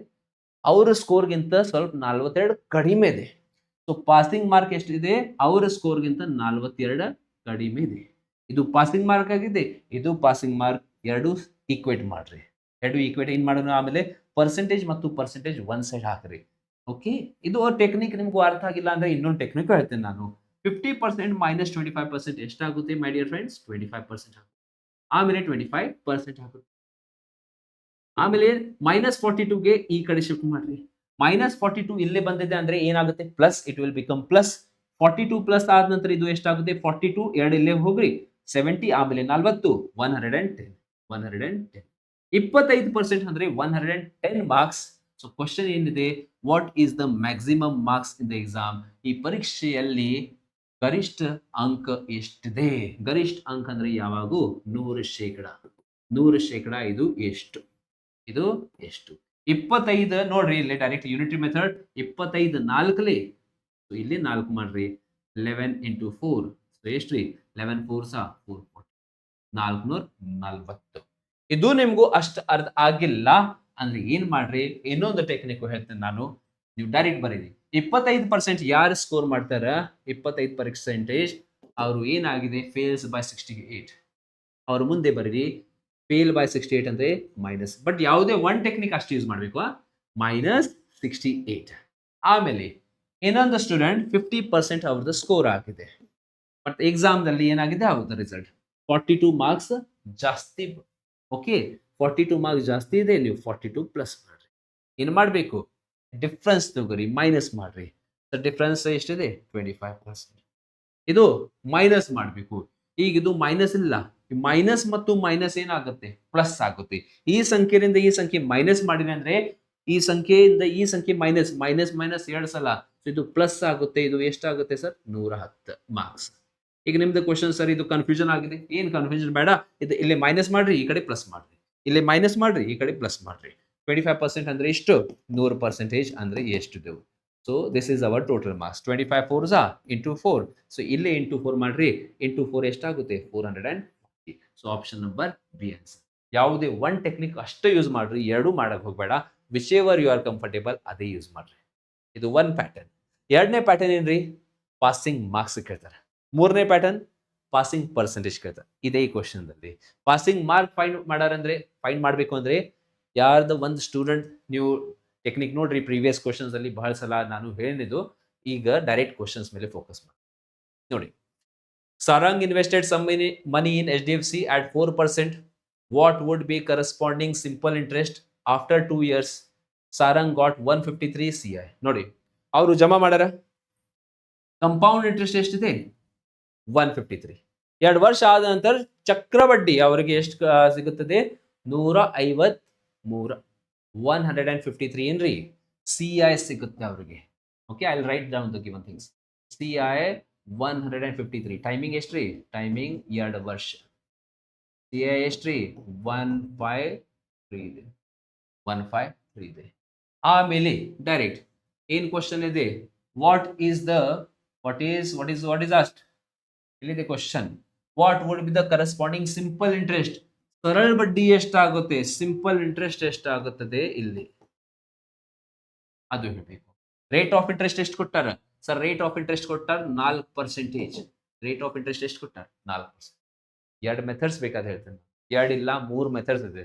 ಅವ್ರ ಸ್ಕೋರ್ಗಿಂತ ಸ್ವಲ್ಪ 42 ಕಡಿಮೆ ಇದೆ. ಸೊ ಪಾಸಿಂಗ್ ಮಾರ್ಕ್ ಎಷ್ಟಿದೆ? ಅವರ ಸ್ಕೋರ್ಗಿಂತ 42 ಕಡಿಮೆ ಇದೆ. ಇದು ಪಾಸಿಂಗ್ ಮಾರ್ಕ್ ಆಗಿದೆ, ಇದು ಪಾಸಿಂಗ್ ಮಾರ್ಕ್. ಎರಡು ಈಕ್ವೇಟ್ ಮಾಡ್ರಿ. ಎರಡು ಈಕ್ವೇಟ್ ಏನ್ ಮಾಡೋಣ? ಆಮೇಲೆ ಪರ್ಸೆಂಟೇಜ್ ಮತ್ತು ಪರ್ಸೆಂಟೇಜ್ ಒನ್ ಸೈಡ್ ಹಾಕ್ರಿ. ಓಕೆ, ಇದು ಟೆಕ್ನಿಕ್ ನಿಮ್ಗೂ ಅರ್ಥ ಆಗಿಲ್ಲ ಅಂದ್ರೆ ಇನ್ನೊಂದು ಟೆಕ್ನಿಕ್ ಹೇಳ್ತೇನೆ ನಾನು. 50% ಮೈನಸ್ 25% ಎಷ್ಟಾಗುತ್ತೆ ಮೈ ಡಿಯರ್ ಫ್ರೆಂಡ್ಸ್? 25% ಆಗುತ್ತೆ. ಆಮೇಲೆ 25% ಆಗುತ್ತೆ. ಆಮೇಲೆ -42ಗೆ ಈ ಕಡೆ ಶಿಫ್ಟ್ ಮಾಡ್ರಿ. -42 ಇಲ್ಲೇ ಬಂದಿದೆ ಅಂದ್ರೆ ಏನಾಗುತ್ತೆ? Plus, it will become plus. 42 plus ಆದ ನಂತರ ಇದು ಎಷ್ಟಾಗುತ್ತೆ? 42 ಎರಡು ಇಲ್ಲೇ ಹೋಗ್ರಿ. 70 ಆಮೇಲೆ 40 110. 110 25% ಅಂದ್ರೆ 110 ಮಾರ್ಕ್ಸ್. ಸೊ ಕ್ವಶನ್ ಏನಿದೆ? What is the maximum marks in the exam? ಈ ಪರೀಕ್ಷೆಯಲ್ಲಿ ಗರಿಷ್ಠ ಅಂಕ ಎಷ್ಟಿದೆ? ಗರಿಷ್ಠ ಅಂಕ ಅಂದ್ರೆ ಯಾವಾಗೂ 100%. 100% ಇದು ಎಷ್ಟು? ಇದು ಎಷ್ಟು? 25 ನೋಡ್ರಿ, ಇಲ್ಲಿ ಡೈರೆಕ್ಟ್ ಯೂನಿಟರಿ ಮೆಥಡ್. 25 4ಲಿ, ಇಲ್ಲಿ 4 ಮಾಡ್ರಿ. 11 ಇಂಟು 4 ಎಷ್ಟ್ರಿ? 11 4 440. 440. ಇದು ನಿಮ್ಗೂ ಅಷ್ಟು ಅರ್ಥ ಆಗಿಲ್ಲ ಅಂದ್ರೆ ಏನ್ ಮಾಡ್ರಿ? ಇನ್ನೊಂದು ಟೆಕ್ನಿಕ್ ಹೇಳ್ತೇನೆ ನಾನು. ನೀವು ಡೈರೆಕ್ಟ್ ಬರೀರಿ. 25% ಯಾರು ಸ್ಕೋರ್ ಮಾಡ್ತಾರ? 25% ಅವರು ಏನಾಗಿದೆ? Fails by 68. ಅವ್ರ ಮುಂದೆ ಬರೀರಿ ಫೇಲ್ ಬೈ 68 ಅಂದ್ರೆ ಮೈನಸ್. ಬಟ್ ಯಾವುದೇ ಒನ್ ಟೆಕ್ನಿಕ್ ಅಷ್ಟು ಯೂಸ್ ಮಾಡಬೇಕು, -68. ಆಮೇಲೆ ಇನ್ನೊಂದು ಸ್ಟೂಡೆಂಟ್ 50% ಅವ್ರದ್ದು ಸ್ಕೋರ್ ಆಗಿದೆ. ಬಟ್ ಎಕ್ಸಾಮ್ದಲ್ಲಿ ಏನಾಗಿದೆ? ಅವ್ರದ್ದು ರಿಸಲ್ಟ್ 42 ಮಾರ್ಕ್ಸ್ ಜಾಸ್ತಿ. ಓಕೆ, 42 ಮಾರ್ಕ್ಸ್ ಜಾಸ್ತಿ ಇದೆ. ನೀವು 42 ಪ್ಲಸ್ ಮಾಡ್ರಿ. ಏನು ಮಾಡಬೇಕು? ಡಿಫ್ರೆನ್ಸ್ ತಗೋರಿ, ಮೈನಸ್ ಮಾಡ್ರಿ. ಡಿಫ್ರೆನ್ಸ್ ಎಷ್ಟಿದೆ? 25%. ಇದು ಮೈನಸ್ ಮಾಡಬೇಕು. ಈಗ ಇದು ಮೈನಸ್ ಇಲ್ಲ, ಮೈನಸ್ ಮತ್ತು ಮೈನಸ್ ಏನಾಗುತ್ತೆ? ಪ್ಲಸ್ ಆಗುತ್ತೆ. ಈ ಸಂಖ್ಯೆಯಿಂದ ಈ ಸಂಖ್ಯೆ ಮೈನಸ್ ಮಾಡಿದ್ರೆ ಅಂದ್ರೆ ಈ ಸಂಖ್ಯೆಯಿಂದ ಈ ಸಂಖ್ಯೆ ಮೈನಸ್ ಮೈನಸ್ ಮೈನಸ್ 2 ಸಲ. ಇದು ಪ್ಲಸ್ ಆಗುತ್ತೆ. ಇದು ಎಷ್ಟಾಗುತ್ತೆ ಸರ್? 110 ಮಾರ್ಕ್ಸ್. ಈಗ ನಿಮ್ದು ಕ್ವಶನ್ ಸರ್ ಇದು ಕನ್ಫ್ಯೂಷನ್ ಆಗಿದೆ. ಏನ್ ಕನ್ಫ್ಯೂಷನ್ ಬೇಡ. ಇದು ಇಲ್ಲಿ ಮೈನಸ್ ಮಾಡ್ರಿ, ಈ ಕಡೆ ಪ್ಲಸ್ ಮಾಡ್ರಿ. ಇಲ್ಲಿ ಮೈನಸ್ ಮಾಡ್ರಿ, ಈ ಕಡೆ ಪ್ಲಸ್ ಮಾಡ್ರಿ. 25% ಅಂದ್ರೆ ಎಷ್ಟು? 100% ಅಂದ್ರೆ ಎಷ್ಟು? So this is our total marks. 25 4s into 4. So ಇಲ್ಲಿ ಇಂಟು 4 ಮಾಡ್ರಿ. ಇಂಟು 4 ಎಷ್ಟಾಗುತ್ತೆ? 440. So option number B answer. ಯಾವುದೇ ಒನ್ ಟೆಕ್ನಿಕ್ ಅಷ್ಟೇ ಯೂಸ್ ಮಾಡ್ರಿ, ಎರಡು ಮಾಡಕ್ ಹೋಗ್ಬೇಡ. Whichever you are comfortable ಅದೇ ಯೂಸ್ ಮಾಡ್ರಿ. ಇದು ಒನ್ ಪ್ಯಾಟರ್ನ್. ಎರಡನೇ ಪ್ಯಾಟರ್ನ್ ಏನ್ರಿ? ಪಾಸಿಂಗ್ ಮಾರ್ಕ್ಸ್ ಕೇಳ್ತಾರೆ. ಮೂರನೇ ಪ್ಯಾಟರ್ನ್ ಪಾಸಿಂಗ್ ಪರ್ಸೆಂಟೇಜ್ ಕೇಳ್ತಾರೆ. ಇದೇ ಈ ಕ್ವಶನ್ ಅಲ್ಲಿ ಪಾಸಿಂಗ್ ಮಾರ್ಕ್ ಫೈಂಡ್ ಮಾಡಬೇಕು ಅಂದ್ರೆ ಯಾರ್ದು ಒಂದು ಸ್ಟೂಡೆಂಟ್ ನೀವು ಟೆಕ್ನಿಕ್ ನೋಡ್ರಿ. ಪ್ರೀವಿಯಸ್ ಕ್ವಶನ್ಸ್ ಅಲ್ಲಿ ಬಹಳ ಸಲ ನಾನು ಹೇಳಿದ್ದು. ಈಗ ಡೈರೆಕ್ಟ್ ಕ್ವಶನ್ಸ್ ಮೇಲೆ ಫೋಕಸ್ ಮಾಡಿ ನೋಡಿ. Sarang invested some money in HDFC at 4%. What would be corresponding simple interest after 2 years? Sarang got 153 CI. ನೋಡಿ, ಅವರು ಜಮಾ ಮಾಡ್ಯಾರ. ಕಂಪೌಂಡ್ ಇಂಟ್ರೆಸ್ಟ್ ಎಷ್ಟಿದೆ? 153. 2 ವರ್ಷ ಆದ ನಂತರ ಚಕ್ರಬಡ್ಡಿ ಅವರಿಗೆ ಎಷ್ಟು ಸಿಗುತ್ತದೆ? 153. 153 ಏನ್ರಿ? CI ಸಿಗುತ್ತೆ ಅವರಿಗೆ. Okay, I will write down the given things. CI 153. Timing ಎಷ್ಟ್ರಿ? ಟೈಮಿಂಗ್ 2 ವರ್ಷ. CI ಎಷ್ಟ್ರಿ? 153 ಇದೆ. 153 ಇದೆ. ಆಮೇಲೆ ಡೈರೆಕ್ಟ್ ಏನ್ ಕ್ವಶನ್ ಇದೆ? What is asked? ಇಲ್ಲಿದೆ question. What would be the corresponding simple interest? ಸರಳ ಬಡ್ಡಿ ಎಷ್ಟಾಗುತ್ತೆ? ಸಿಂಪಲ್ ಇಂಟ್ರೆಸ್ಟ್ ಎಷ್ಟಾಗುತ್ತದೆ ಇಲ್ಲಿ? ಅದು ಹೇಳಬೇಕು. ರೇಟ್ ಆಫ್ ಇಂಟ್ರೆಸ್ಟ್ ಎಷ್ಟು ಕೊಟ್ಟಾರ ಸರ್? ರೇಟ್ ಆಫ್ ಇಂಟ್ರೆಸ್ಟ್ ಕೊಟ್ಟಾರ 4%. ರೇಟ್ ಆಫ್ ಇಂಟ್ರೆಸ್ಟ್ ಎಷ್ಟು ಕೊಟ್ಟಾರ? 4%. 2 ಮೆಥಡ್ಸ್ ಬೇಕಾದ ಹೇಳ್ತೇನೆ. 2 ಇಲ್ಲ 3 ಮೆಥಡ್ಸ್ ಇದೆ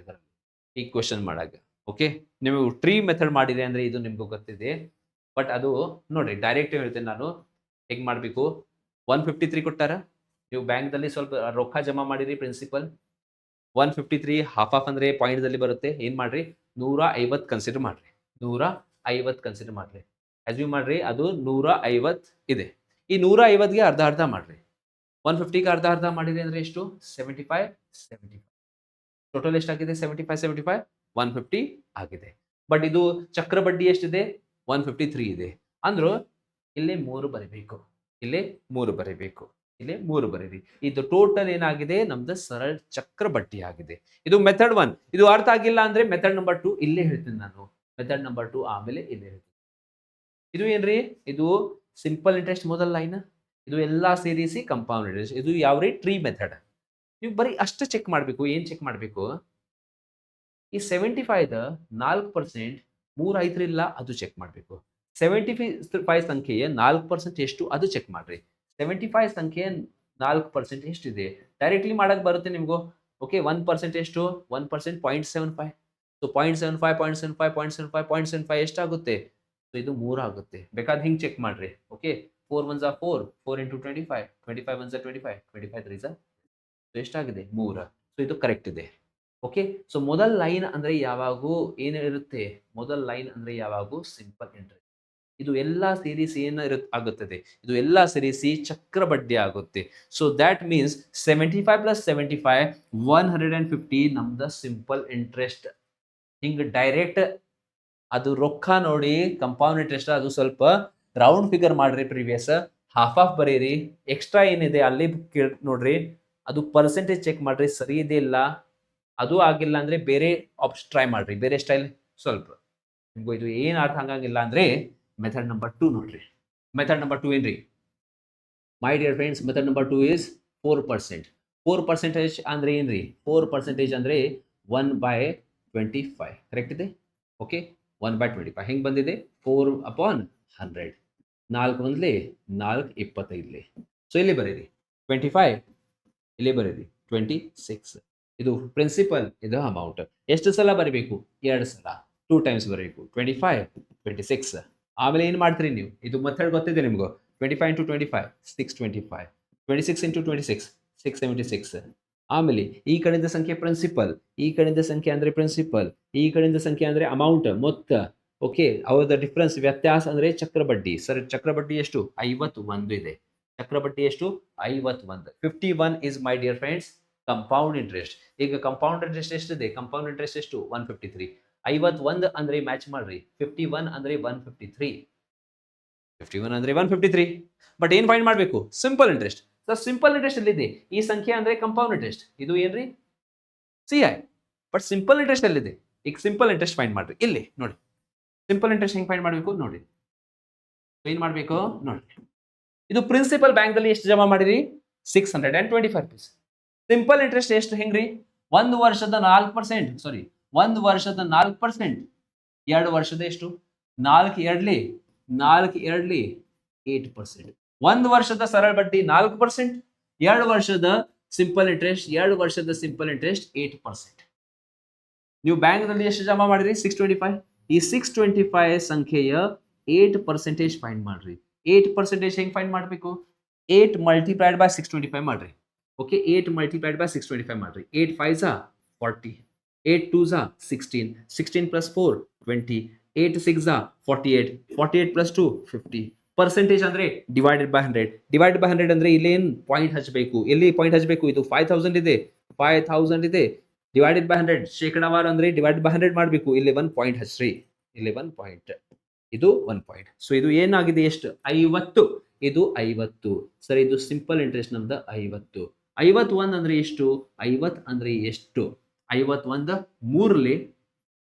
ಈ ಕ್ವಶನ್ ಮಾಡಾಗ. ಓಕೆ, ನೀವು ಟ್ರೀ ಮೆಥಡ್ ಮಾಡಿದೆ ಅಂದ್ರೆ ಇದು ನಿಮ್ಗೂ ಗೊತ್ತಿದೆ. ಬಟ್ ಅದು ನೋಡ್ರಿ, ಡೈರೆಕ್ಟ್ ಹೇಳ್ತೇನೆ ನಾನು ಹೇಗೆ ಮಾಡಬೇಕು. 153 ಕೊಟ್ಟಾರ. ನೀವು ಬ್ಯಾಂಕ್ದಲ್ಲಿ ಸ್ವಲ್ಪ ರೊಕ್ಕ ಜಮಾ ಮಾಡಿರಿ ಪ್ರಿನ್ಸಿಪಲ್. 153 ಹಾಫ್ ಅಂದ್ರೆ ಪಾಯಿಂಟ್ ಅಲ್ಲಿ ಬರುತ್ತೆ. ಏನ್ ಮಾಡ್ರಿ? 150 ಕನ್ಸಿಡರ್ ಮಾಡ್ರಿ. 150 ಕನ್ಸಿಡರ್ ಮಾಡ್ರಿ. ಅಸ್ಯೂಮ್ ಮಾಡ್ರಿ ಅದು 150 ಇದೆ. ಈ 150ಗೆ ಅರ್ಧ ಅರ್ಧ ಮಾಡ್ರಿ. 150ಗೆ ಅರ್ಧ ಅರ್ಧ ಮಾಡಿದೆ ಅಂದ್ರೆ ಎಷ್ಟು? 75. ಟೋಟಲ್ ಎಷ್ಟಾಗಿದೆ? 75 150 ಆಗಿದೆ. ಬಟ್ ಇದು ಚಕ್ರ ಬಡ್ಡಿ ಎಷ್ಟಿದೆ? 153 ಇದೆ. ಅಂದ್ರು ಇಲ್ಲಿ 3 ಬರೀಬೇಕು. ಇಲ್ಲಿ 3 ಬರೀಬೇಕು. ಇಲ್ಲಿ 3 ಬರೀರಿ. ಇದು ಟೋಟಲ್ ಏನಾಗಿದೆ? ನಮ್ದು ಸರಳ ಚಕ್ರ ಬಡ್ಡಿ ಆಗಿದೆ. ಇದು ಮೆಥಡ್ 1. ಇದು ಅರ್ಥ ಆಗಿಲ್ಲ ಅಂದ್ರೆ ಮೆಥಡ್ ನಂಬರ್ 2 ಇಲ್ಲೇ ಹೇಳ್ತೀನಿ ನಾನು. ಮೆಥಡ್ ನಂಬರ್ 2 ಆಮೇಲೆ ಇಲ್ಲೇ ಹೇಳ್ತೀನಿ. ಇದು ಏನ್ರಿ? ಇದು ಸಿಂಪಲ್ ಇಂಟ್ರೆಸ್ಟ್ ಮೊದಲ ಲೈನ್, ಇದು ಎಲ್ಲ ಸೇರಿಸಿ ಕಂಪೌಂಡ್ ಇಂಟ್ರೆಸ್ಟ್. ಇದು ಯಾವ ರೀ ಟ್ರೀ ಮೆಥಡ್. ನೀವು ಬರೀ ಅಷ್ಟು ಚೆಕ್ ಮಾಡಬೇಕು. ಏನು ಚೆಕ್ ಮಾಡಬೇಕು? ಈ 75ದ 4% 3 ಐತ್ರಿಲ್ಲ ಅದು ಚೆಕ್ ಮಾಡಬೇಕು. 75 ಸಂಖ್ಯೆಯ 4% ಎಷ್ಟು ಅದು ಚೆಕ್ ಮಾಡ್ರಿ. 75 ಸಂಖ್ಯೆಯ 4% ಎಷ್ಟಿದೆ? ಡೈರೆಕ್ಟ್ಲಿ ಮಾಡಕ್ ಬರುತ್ತೆ ನಿಮಗೂ. ಓಕೆ, 1% ಎಷ್ಟು? 1% 0.75. ಸೊ 0.75 0.75 0.75 0.75 ಎಷ್ಟಾಗುತ್ತೆ? ಸೊ ಇದು 3 ಆಗುತ್ತೆ. ಬೇಕಾದ್ರೆ ಹಿಂಗೆ ಚೆಕ್ ಮಾಡ್ರಿ. ಓಕೆ, 4 1 4, 4 into 25, 25 1 25, 25 3 ಸೊ ಎಷ್ಟಾಗಿದೆ? 3. ಸೊ ಇದು ಕರೆಕ್ಟ್ ಇದೆ. ಓಕೆ, ಸೊ ಮೊದಲ ಲೈನ್ ಅಂದ್ರೆ ಯಾವಾಗೂ ಏನಿರುತ್ತೆ? ಮೊದಲ ಲೈನ್ ಅಂದ್ರೆ ಯಾವಾಗೂ ಸಿಂಪಲ್ ಇಂಟ್ರೆಸ್ಟ್. ಇದು ಎಲ್ಲ ಸೇರಿಸಿ ಆಗುತ್ತದೆ? ಇದು ಎಲ್ಲ ಸೇರಿಸಿ ಚಕ್ರ ಬಡ್ಡಿ ಆಗುತ್ತೆ. ಸೊ ದ್ಯಾಟ್ ಮೀನ್ಸ್ 75 + 75 150 ನಮ್ದು ಸಿಂಪಲ್ ಇಂಟ್ರೆಸ್ಟ್. ಹಿಂಗ್ ಡೈರೆಕ್ಟ್ ಅದು ರೊಕ್ಕ ನೋಡಿ ಕಂಪೌಂಡ್ ಇಂಟ್ರೆಸ್ಟ್ ಅದು ಸ್ವಲ್ಪ ರೌಂಡ್ ಫಿಗರ್ ಮಾಡ್ರಿ. ಪ್ರೀವಿಯಸ್ ಹಾಫ್ ಆಫ್ ಬರೀರಿ. ಎಕ್ಸ್ಟ್ರಾ ಏನಿದೆ ಅಲ್ಲಿ ನೋಡ್ರಿ, ಅದು ಪರ್ಸೆಂಟೇಜ್ ಚೆಕ್ ಮಾಡ್ರಿ. ಸರಿ ಇದೆ ಇಲ್ಲ, ಅದು ಆಗಿಲ್ಲ ಅಂದ್ರೆ ಬೇರೆ ಆಪ್ಷನ್ ಟ್ರೈ ಮಾಡ್ರಿ, ಬೇರೆ ಸ್ಟೈಲ್. ಸ್ವಲ್ಪ ನಿಮ್ಗೂ ಇದು ಏನು ಅರ್ಥ ಆಗಂಗಿಲ್ಲ ಅಂದ್ರೆ ಮೆಥಡ್ ನಂಬರ್ 2 ನೋಡ್ರಿ. ಮೆಥಡ್ ನಂಬರ್ 2 ಏನ್ರಿ? ಮೈ dear friends, method number 2 is 4%. 4% ಅಂದ್ರೆ ಏನ್ರಿ? 4% ಅಂದ್ರೆ 1/25. ಕರೆಕ್ಟ್ ಇದೆ? ಓಕೆ, 1/25 ಹೆಂಗ್ ಬಂದಿದೆ? 4/100. 4 ಒಂದ್ಲಿ 4 25. ಸೊ ಇಲ್ಲಿ ಬರೀರಿ 25, ಇಲ್ಲಿ ಬರೀರಿ 26. ಇದು ಪ್ರಿನ್ಸಿಪಲ್, ಇದು ಅಮೌಂಟ್. ಎಷ್ಟು ಸಲ ಬರೀಬೇಕು? 2 ಸಲ, 2 ಟೈಮ್ಸ್ ಬರೀಬೇಕು. 25 26. ಆಮೇಲೆ ಏನು ಮಾಡ್ತೀರಿ ನೀವು? ಇದು ಮೆಥಡ್ ಗೊತ್ತಿದೆ ನಿಮಗೂ. 25 into 25 625, 26 into 26 676. ಆಮೇಲೆ ಈ ಕಡೆಯಿಂದ ಸಂಖ್ಯೆ ಪ್ರಿನ್ಸಿಪಲ್, ಈ ಕಡೆಯಿಂದ ಸಂಖ್ಯೆ ಅಂದ್ರೆ ಪ್ರಿನ್ಸಿಪಲ್, ಈ ಕಡೆಯಿಂದ ಸಂಖ್ಯೆ ಅಂದ್ರೆ ಅಮೌಂಟ್, ಮೊತ್ತ. ಓಕೆ, ಅವರ ಡಿಫ್ರೆನ್ಸ್, ವ್ಯತ್ಯಾಸ ಅಂದ್ರೆ ಚಕ್ರಬಡ್ಡಿ. ಸರ್ ಚಕ್ರಬಡ್ಡಿ ಎಷ್ಟು? 51 ಇದೆ. ಚಕ್ರಬಡ್ಡಿ ಎಷ್ಟು? 51. 51 is my dear friends compound interest. ಈಗ ಕಂಪೌಂಡ್ ಇಂಟ್ರೆಸ್ಟ್ ಎಷ್ಟಿದೆ? ಕಂಪೌಂಡ್ ಇಂಟ್ರೆಸ್ಟ್ ಎಷ್ಟು? 153. 51 ಅಂದ್ರೆ ಮ್ಯಾಚ್ ಮಾಡ್ರಿ. 51 ಅಂದ್ರೆ 153. 51 ಅಂದ್ರೆ 153. ಬಟ್ ಏನ್ ಫೈಂಡ್ ಮಾಡಬೇಕು? Simple interest. Sir simple interest ಎಲ್ಲಿದೆ? ಈ ಸಂಖ್ಯೆ ಅಂದ್ರೆ ಕಂಪೌಂಡ್ ಇಂಟ್ರೆಸ್ಟ್. ಇದು ಏನ್ರಿ? CI. ಬಟ್ ಸಿಂಪಲ್ ಇಂಟ್ರೆಸ್ಟ್ ಎಲ್ಲಿದೆ? ಈಗ ಸಿಂಪಲ್ ಇಂಟ್ರೆಸ್ಟ್ ಫೈಂಡ್ ಮಾಡ್ರಿ. ಇಲ್ಲಿ ನೋಡಿ, ಸಿಂಪಲ್ ಇಂಟ್ರೆಸ್ಟ್ ಹೆಂಗ್ ಫೈಂಡ್ ಮಾಡಬೇಕು ನೋಡಿ. ಏನ್ ಮಾಡಬೇಕು ನೋಡಿ. ಇದು ಪ್ರಿನ್ಸಿಪಲ್ ಬ್ಯಾಂಕ್ ಅಲ್ಲಿ ಎಷ್ಟು ಜಮಾ ಮಾಡಿರಿ? 625 rupees. ಸಿಂಪಲ್ ಇಂಟ್ರೆಸ್ಟ್ ಎಷ್ಟು ಹೆಂಗ್ರಿ? 1 ವರ್ಷದ 4%. ಸಾರಿ, 1 ವರ್ಷದ 4%. 2 ವರ್ಷದ ಎಷ್ಟು? 4 2 8%. 1 ವರ್ಷದ ಸರಳ ಬಡ್ಡಿ 4%. 2 ವರ್ಷದ ಸಿಂಪಲ್ ಇಂಟ್ರೆಸ್ಟ್, 2 ವರ್ಷದ ಸಿಂಪಲ್ ಇಂಟ್ರೆಸ್ಟ್ 8%. ನೀವು ಬ್ಯಾಂಕ್ ನಲ್ಲಿ ಎಷ್ಟು ಜಮಾ ಮಾಡಿರಿ? 625. ಈ 625 ಸಂಖ್ಯೆಯ 8% ಫೈಂಡ್ ಮಾಡ್ರಿ. 8% ಹೆಂಗ್ ಫೈಂಡ್ ಮಾಡಬೇಕು? 8 multiplied by 625 ಮಾಡ್ರಿ. ಓಕೆ, 8 multiplied by 625 ಮಾಡ್ರಿ. 8 5s are 40, 8 2s are 16, 16 plus 4 20, 8 6s are 48, 48 plus 2 50. Percentage ಅಂದ್ರೆ ಡಿವೈಡೆಡ್ ಬೈ 100. ಡಿವೈಡೆಡ್ ಬೈ 100 ಅಂದ್ರೆ ಇಲ್ಲೇನು ಪಾಯಿಂಟ್ ಹಚ್ಚಬೇಕು? ಎಲ್ಲಿ ಪಾಯಿಂಟ್ ಹಚ್ಚಬೇಕು? ಇದು 5000 ಇದೆ, 5000 ಇದೆ. ಡಿವೈಡೆಡ್ ಬೈ 100 ಶೇಕಡಾವಾರು ಅಂದ್ರೆ ಡಿವೈಡ್ ಬೈ 100 ಮಾಡಬೇಕು. ಇಲ್ಲಿ 1 ಪಾಯಿಂಟ್ ಹಚ್ಚ್ರಿ. ಇಲ್ಲಿ 1 ಪಾಯಿಂಟ್, ಇದು 1 ಪಾಯಿಂಟ್. ಸೊ ಇದು ಏನಾಗಿದೆ? ಎಷ್ಟು? 50. ಇದು 50. ಸರಿ, ಇದು ಸಿಂಪಲ್ ಇಂಟ್ರೆಸ್ಟ್ ನಮ್ದು 50. 51 ಅಂದ್ರೆ ಎಷ್ಟು? 50 ಅಂದ್ರೆ ಎಷ್ಟು? 51 3ಲಿ.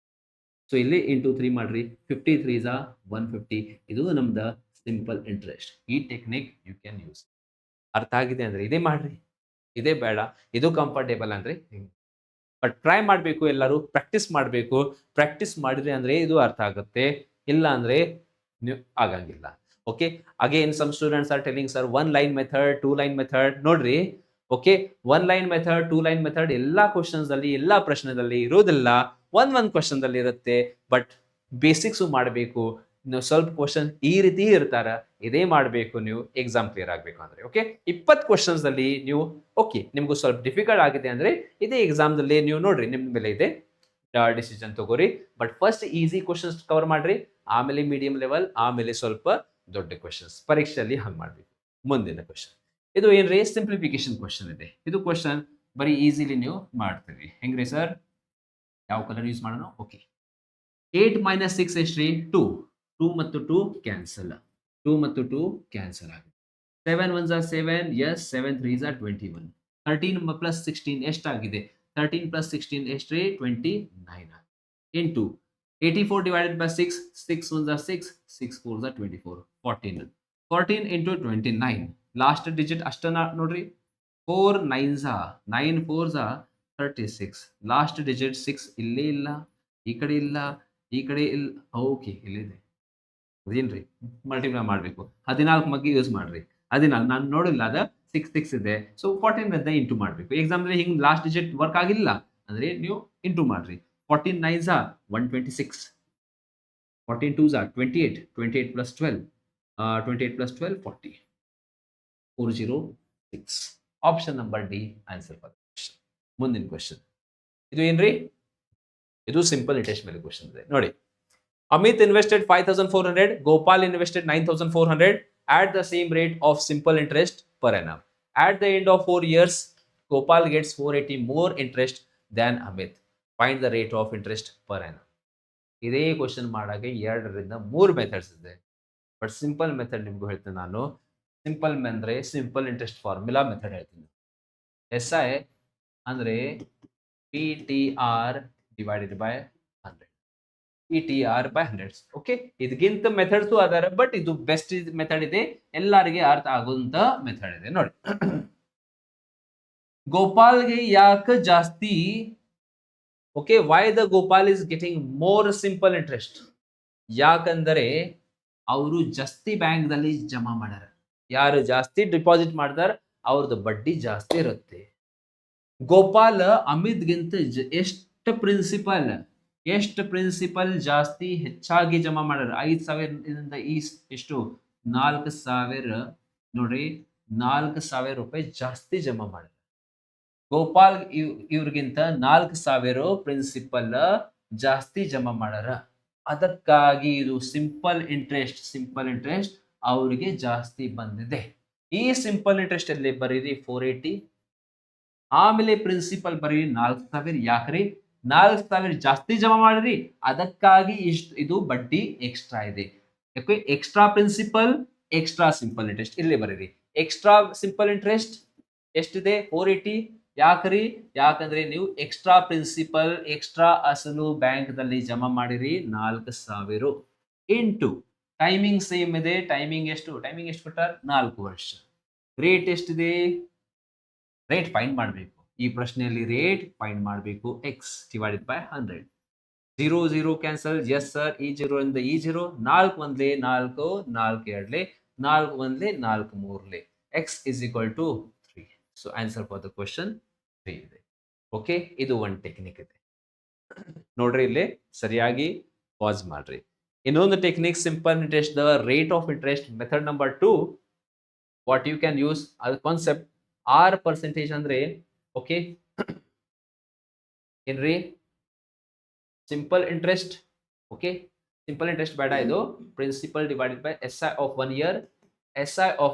ಸೊ ಇಲ್ಲಿ ಇಂಟು 3 ಮಾಡ್ರಿ. 53s are 150. ಇದು ನಮ್ದು ಸಿಂಪಲ್ ಇಂಟ್ರೆಸ್ಟ್. ಈ ಟೆಕ್ನಿಕ್ ಯು ಕ್ಯಾನ್ ಯೂಸ್. ಅರ್ಥ ಆಗಿದೆ ಅಂದ್ರೆ ಇದೇ ಮಾಡ್ರಿ, ಇದೇ ಬೇಡ, ಇದು ಕಂಫರ್ಟೇಬಲ್ ಅಂದ್ರೆ ಬಟ್ ಟ್ರೈ ಮಾಡಬೇಕು. ಎಲ್ಲರೂ ಪ್ರಾಕ್ಟೀಸ್ ಮಾಡಬೇಕು. ಪ್ರಾಕ್ಟೀಸ್ ಮಾಡಿದ್ರೆ ಅಂದ್ರೆ ಇದು ಅರ್ಥ ಆಗುತ್ತೆ, ಇಲ್ಲ ಅಂದ್ರೆ ಆಗಂಗಿಲ್ಲ. Okay, again some students are telling sir 1 line method, 2 line method. ನೋಡ್ರಿ, okay, 1 line method, 2 line method ಎಲ್ಲಾ ಕ್ವಶನ್ಸ್ ಅಲ್ಲಿ, ಎಲ್ಲಾ ಪ್ರಶ್ನೆದಲ್ಲಿ ಇರೋದಿಲ್ಲ. ಒಂದ್ ಕ್ವಶನ್ ಅಲ್ಲಿ ಇರುತ್ತೆ. ಬಟ್ ಬೇಸಿಕ್ಸ್ ಮಾಡಬೇಕು. ನೀವು ಸ್ವಲ್ಪ ಕ್ವಶನ್ ಈ ರೀತಿ ಇರ್ತಾರ, ಇದೇ ಮಾಡಬೇಕು ನೀವು ಎಕ್ಸಾಮ್ ಕ್ಲಿಯರ್ ಆಗಬೇಕು ಅಂದ್ರೆ. ಓಕೆ, 20 ಕ್ವಶನ್ಸ್ ಅಲ್ಲಿ ನೀವು ಓಕೆ ನಿಮ್ಗೂ ಸ್ವಲ್ಪ ಡಿಫಿಕಲ್ಟ್ ಆಗಿದೆ ಅಂದ್ರೆ ಇದೇ ಎಕ್ಸಾಮ್ ದಲ್ಲಿ ನೀವು ನೋಡ್ರಿ, ನಿಮ್ ಮೇಲೆ ಇದೆ, ಡಿಸಿಷನ್ ತಗೋರಿ. But first easy questions cover ಮಾಡ್ರಿ, ಆಮೇಲೆ ಮೀಡಿಯಂ ಲೆವೆಲ್, ಆಮೇಲೆ ಸ್ವಲ್ಪ ದೊಡ್ಡ ಕ್ವಶನ್ಸ್. ಪರೀಕ್ಷೆಯಲ್ಲಿ ಹಂಗ್ ಮಾಡ್ಬೇಕು. ಮುಂದಿನ ಕ್ವಶನ್ ಇದು ಏನ್ರಿ? ಸಿಂಪ್ಲಿಫಿಕೇಶನ್ ಕ್ವಶನ್ ಇದೆ. ಇದು ಕ್ವಶನ್ ಬರೀ ಈಸಿಲಿ ನೀವು ಮಾಡ್ತೀರಿ. ಹೆಂಗ್ರಿ ಸರ್? ಯಾವ ಕಲರ್ ಯೂಸ್ ಮಾಡೋಣ? ಓಕೆ, 8 minus 6 ಎಷ್ಟ್ರಿ? 2. 2 ಮತ್ತು 2 ಕ್ಯಾನ್ಸಲ್. 2 ಮತ್ತು 2 ಕ್ಯಾನ್ಸಲ್ ಆಗುತ್ತೆ. 7 1s are 7. Yes, 7 3s are 21. 13 plus 16 ಎಷ್ಟಾಗಿದೆ? 13 plus 16 ಎಷ್ಟ್ರಿ? 29. Into 84 divided by 6. 6 1s are 6. 6 4s are 24. 14. 14 into 29 last digit ಅಷ್ಟನ್ನ ನೋಡ್ರಿ 4 9s 9 4s 36 ಲಾಸ್ಟ್ ಡಿಜಿಟ್ 6 ಇಲ್ಲೇ ಇಲ್ಲ ಈ ಕಡೆ ಇಲ್ಲ ಈ ಕಡೆ ಇಲ್ಲ ಓಕೆ ಇಲ್ಲಿದೆ ಅದೇನ್ರಿ ಮಲ್ಟಿಪ್ಲೈ ಮಾಡಬೇಕು 14 ಮಗ್ಗಿ ಯೂಸ್ ಮಾಡ್ರಿ 14 ನಾನು ನೋಡಿಲ್ಲ ಅದ 6 ಇದೆ ಸೊ 14 ಅಂತ ಇಂಟು ಮಾಡಬೇಕು ಎಕ್ಸಾಂಪಲ್ ಹಿಂಗ್ ಲಾಸ್ಟ್ ಡಿಜಿಟ್ ವರ್ಕ್ ಆಗಿಲ್ಲ ಅಂದ್ರೆ ನೀವು ಇಂಟು ಮಾಡ್ರಿ 14 9s 126 14 2s 28 28 plus 12 28 plus 12 40 406 option number D answer for question ಮುಂದಿನ ಕ್ವೆಶ್ಚನ್ ಇದು ಏನ್ರಿ ಇದು ಸಿಂಪಲ್ ಇಂಟ್ರೆಸ್ಟ್ ಮೇಲೆ ಕ್ವೆಶ್ಚನ್ ಇದೆ ನೋಡಿ Amit invested 5400 Gopal invested 9400 at the same rate of simple interest per annum at the end of 4 years Gopal gets 480 more interest than Amit find the rate of interest per annum ಇದೇ question ಮಾಡಾಗೆ 2ರಿಂದ 3 methods ಇದೆ but simple method ನಿಮ್ಗೆ ಹೇಳ್ತೀನಿ ನಾನು simple ಅಂದ್ರೆ simple interest formula method ಹೇಳ್ತೀನಿ S I ಅಂದ್ರೆ P T R divided by 100 P T R by 100 okay ಇದಕ್ಕಿಂತ ಮೆಥಡ್ಸು ಅದಾರೆ ಬಟ್ ಇದು ಬೆಸ್ಟ್ ಮೆಥಡ್ ಇದೆ ಎಲ್ಲರಿಗೆ ಅರ್ಥ ಆಗುವಂತ ಮೆಥಡ್ ಇದೆ ನೋಡಿ ಗೋಪಾಲ್ಗೆ ಯಾಕೆ ಜಾಸ್ತಿ okay why the Gopal is getting more simple interest ಯಾಕಂದರೆ ಅವರು ಜಾಸ್ತಿ ಬ್ಯಾಂಕ್ ದಲ್ಲಿ ಜಮಾ ಮಾಡ್ಯಾರ ಯಾರು ಜಾಸ್ತಿ ಡಿಪಾಸಿಟ್ ಮಾಡ್ತಾರ ಅವ್ರದ್ದು ಬಡ್ಡಿ ಜಾಸ್ತಿ ಇರುತ್ತೆ ಗೋಪಾಲ್ ಅಮಿತ್ಗಿಂತ ಎಷ್ಟು ಪ್ರಿನ್ಸಿಪಲ್ ಜಾಸ್ತಿ ಹೆಚ್ಚಾಗಿ ಜಮಾ ಮಾಡ್ಯಾರ 5,000 ಎಷ್ಟು 4,000 ನೋಡ್ರಿ 4,000 ರೂಪಾಯಿ ಜಾಸ್ತಿ ಜಮಾ ಮಾಡ್ಯಾರ ಗೋಪಾಲ್ ಇವ್ರಿಗಿಂತ 4,000 ಪ್ರಿನ್ಸಿಪಲ್ ಜಾಸ್ತಿ ಜಮಾ ಮಾಡ್ಯಾರ ಅದಕ್ಕಾಗಿ ಇದು ಸಿಂಪಲ್ ಇಂಟ್ರೆಸ್ಟ್ ಅವರಿಗೆ ಜಾಸ್ತಿ ಬಂದಿದೆ ಈ ಸಿಂಪಲ್ ಇಂಟ್ರೆಸ್ಟ್ ಅಲ್ಲಿ ಬರೀರಿ 480 ಆಮೇಲೆ ಪ್ರಿನ್ಸಿಪಲ್ ಬರೀರಿ 4,000 ಯಾಕ್ರಿ 4,000 ಜಾಸ್ತಿ ಜಮಾ ಮಾಡಿರಿ ಅದಕ್ಕಾಗಿ ಇಷ್ಟು ಇದು ಬಡ್ಡಿ ಎಕ್ಸ್ಟ್ರಾ ಇದೆ ಯಾಕೆ extra principal extra simple interest ಇಲ್ಲಿ ಬರೀರಿ ಎಕ್ಸ್ಟ್ರಾ ಸಿಂಪಲ್ ಇಂಟ್ರೆಸ್ಟ್ ಎಷ್ಟಿದೆ 480 ಯಾಕ್ರಿ ಯಾಕಂದ್ರೆ ನೀವು ಎಕ್ಸ್ಟ್ರಾ ಪ್ರಿನ್ಸಿಪಲ್ ಎಕ್ಸ್ಟ್ರಾ ಅಸಲು ಬ್ಯಾಂಕ್ ದಲ್ಲಿ ಜಮಾ ಮಾಡಿರಿ 4,000 ಇಂಟು ಟೈಮಿಂಗ್ ಸೇಮ್ ಇದೆ ಟೈಮಿಂಗ್ ಎಷ್ಟು ಕೊಟ್ಟಾರ 4 ವರ್ಷ ರೇಟ್ ಎಷ್ಟಿದೆ ರೇಟ್ ಫೈಂಡ್ ಮಾಡಬೇಕು ಈ ಪ್ರಶ್ನೆಯಲ್ಲಿ ರೇಟ್ ಫೈಂಡ್ ಮಾಡಬೇಕು x divided by 100 0 cancel yes sir ಈ 0 ಇಂದ ಈ 0 4 ಒಂದ್ಲೆ 4 4 ಎರಡ್ಲೆ 4 ಒಂದ್ಲೆ 4 ಮೂರ್ಲೆ x is equal to 3 so answer for the question 3 ಇದೆ ಓಕೆ ಇದು ಒಂದು ಟೆಕ್ನಿಕ್ ಇದೆ ನೋಡ್ರಿ ಇಲ್ಲಿ ಸರಿಯಾಗಿ ಪಾಸ್ ಮಾಡ್ರಿ ಇನ್ನೊಂದು technique simple interest the rate of interest method number 2 what you can use ಅದು ಕಾನ್ಸೆಪ್ಟ್ ಆರ್ ಪರ್ಸೆಂಟೇಜ್ ಅಂದ್ರೆ ಓಕೆ ಏನ್ರಿ simple interest okay simple interest ಬೇಡ ಇದು principal divided by S I of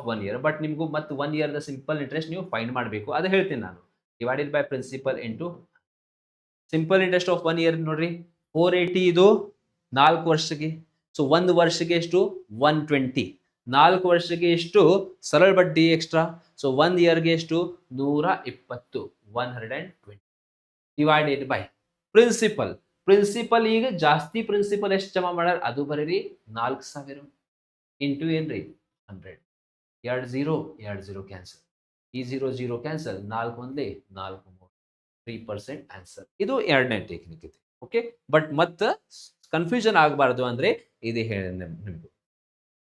1 year but ನಿಮಗೂ ಮತ್ತೆ 1 year the simple interest ನೀವು find ಮಾಡಬೇಕು ಅದು ಹೇಳ್ತೀನಿ ನಾನು divided by principal into simple interest of 1 year ನೋಡ್ರಿ 480 ಇದು 4 ವರ್ಷಕ್ಕೆ ಸೊ 1 ವರ್ಷಕ್ಕೆ ಎಷ್ಟು 120 4 ವರ್ಷಕ್ಕೆ ಎಷ್ಟು ಸರಳ ಬಡ್ಡಿ ಎಕ್ಸ್ಟ್ರಾ ಸೊ 1 ಇಯರ್ಗೆ ಎಷ್ಟು 120 120 ಡಿವೈಡೆಡ್ ಬೈ ಪ್ರಿನ್ಸಿಪಲ್ ಈಗ ಜಾಸ್ತಿ ಪ್ರಿನ್ಸಿಪಲ್ ಎಷ್ಟು ಜಮಾ ಮಾಡ್ಯಾರ ಅದು ಬರೀರಿ 4,000 ಇಂಟು ಏನ್ರಿ 100 2 0 ಕ್ಯಾನ್ಸಲ್ ಈ 0 ಕ್ಯಾನ್ಸಲ್ 4 ಒಂದೇ 4 3% ಆನ್ಸರ್ ಇದು ಎರಡನೇ ಟೆಕ್ನಿಕ್ ಇದೆ ಓಕೆ ಬಟ್ ಮತ್ತೆ ಕನ್ಫ್ಯೂಷನ್ ಆಗಬಾರ್ದು ಅಂದ್ರೆ ಇದು ಹೇಳಿ ನಿಮ್ಗೆ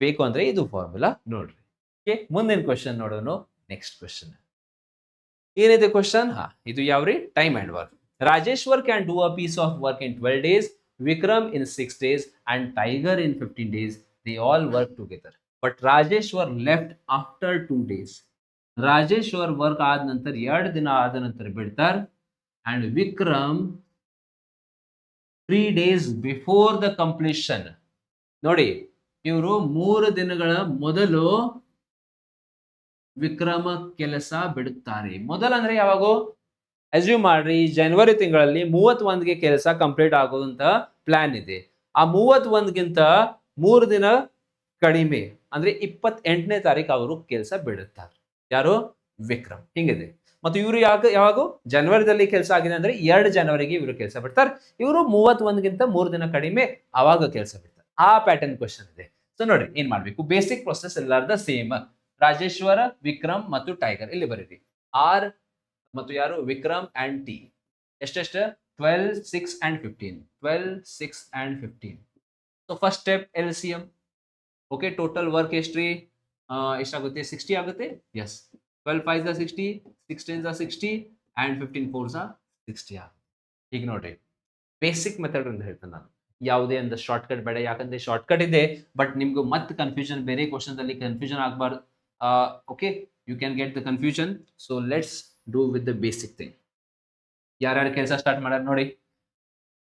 ಬೇಕು ಅಂದ್ರೆ ಇದು ಫಾರ್ಮುಲಾ ನೋಡ್ರಿ ಓಕೆ ಮುಂದಿನ ಕ್ವೆಶ್ಚನ್ ನೋಡೋಣ ನೆಕ್ಸ್ಟ್ ಕ್ವೆಶ್ಚನ್ ಏನಿದೆ ಕ್ವೆಶ್ಚನ್ ಇದು ಯಾವ್ರಿ time and work Rajeshwar can do a piece of work in 12 days Vikram in 6 days and Tiger in 15 days they all work together but Rajeshwar left after 2 days Rajeshwar work ಆದ ನಂತರ 2 ದಿನ ಆದ ನಂತರ ಬಿಡ್ತಾರ and Vikram 3 days before the completion ನೋಡಿ ಇವರು 3 ದಿನಗಳ ಮೊದಲು ವಿಕ್ರಮ ಕೆಲಸ ಬಿಡುತ್ತಾರೆ ಮೊದಲು ಅಂದ್ರೆ ಯಾವಾಗೋ ಅಸ್ಯೂಮ್ ಮಾಡ್ರಿ ಜನವರಿ ತಿಂಗಳಲ್ಲಿ 31ಗೆ ಕೆಲಸ ಕಂಪ್ಲೀಟ್ ಆಗೋದಂತ ಪ್ಲಾನ್ ಇದೆ ಆ 31ಗಿಂತ 3 ದಿನ ಕಡಿಮೆ ಅಂದ್ರೆ 28ನೇ ತಾರೀಕು ಅವರು ಕೆಲಸ ಬಿಡುತ್ತಾರೆ ಯಾರು ವಿಕ್ರಮ್ ಹಿಂಗಿದೆ ಮತ್ತು ಇವರು ಯಾವಾಗ ಜನವರಿದಲ್ಲಿ ಕೆಲಸ ಆಗಿದೆ ಅಂದ್ರೆ 2 ಜನವರಿಗೆ ಇವರು ಕೆಲಸ ಬಿಡ್ತಾರೆ ಇವರು 31ಗಿಂತ 3 ದಿನ ಕಡಿಮೆ ಅವಾಗ ಕೆಲಸ ಬಿಡ್ತಾರೆ ಆ ಪ್ಯಾಟರ್ನ್ ಕ್ವೆಶ್ಚನ್ ಇದೆ ಸೊ ನೋಡಿ ಏನ್ ಮಾಡ್ಬೇಕು, ಬೇಸಿಕ್ ಪ್ರೊಸೆಸ್ ಎಲ್ಲಾರ್ದ ಸೇಮ್. ರಾಜೇಶ್ವರ, ವಿಕ್ರಮ್ ಮತ್ತು ಟೈಗರ್ ಇಲ್ಲಿ ಬರೀರಿ. ಆರ್ ಮತ್ತು ಯಾರು, ವಿಕ್ರಮ್ ಅಂಡ್ ಟಿ. ಎಷ್ಟೆಷ್ಟು, 12, 6 and 15. 12, 6 and 15. So first step LCM. Okay, total work ಎಷ್ಟ್ರಿ, ಎಷ್ಟಾಗುತ್ತೆ, 60 ಆಗುತ್ತೆ. ಎಸ್, 12 5 60, 16 60 and 15 4 60 ಆಗುತ್ತೆ. ಈಗ ನೋಡ್ರಿ, ಬೇಸಿಕ್ ಮೆಥಡ್ ಅಂತ ಹೇಳ್ತೇನೆ ನಾನು. ಯಾವುದೇ ಒಂದು ಶಾರ್ಟ್ ಕಟ್ ಬೇಡ, ಯಾಕಂದ್ರೆ ಶಾರ್ಟ್ ಕಟ್ ಇದೆ ಬಟ್ ನಿಮ್ಗೆ ಮತ್ತೆ ಕನ್ಫ್ಯೂಷನ್, ಬೇರೆ ಕ್ವಶನ್ ಅಲ್ಲಿ ಕನ್ಫ್ಯೂಷನ್ ಆಗಬಾರ್ದು. Okay, you can get the confusion. So let's do with the basic thing. ಯಾರ್ಯಾರು ಕೆಲಸ ಸ್ಟಾರ್ಟ್ ಮಾಡ್ಯಾರ ನೋಡಿ,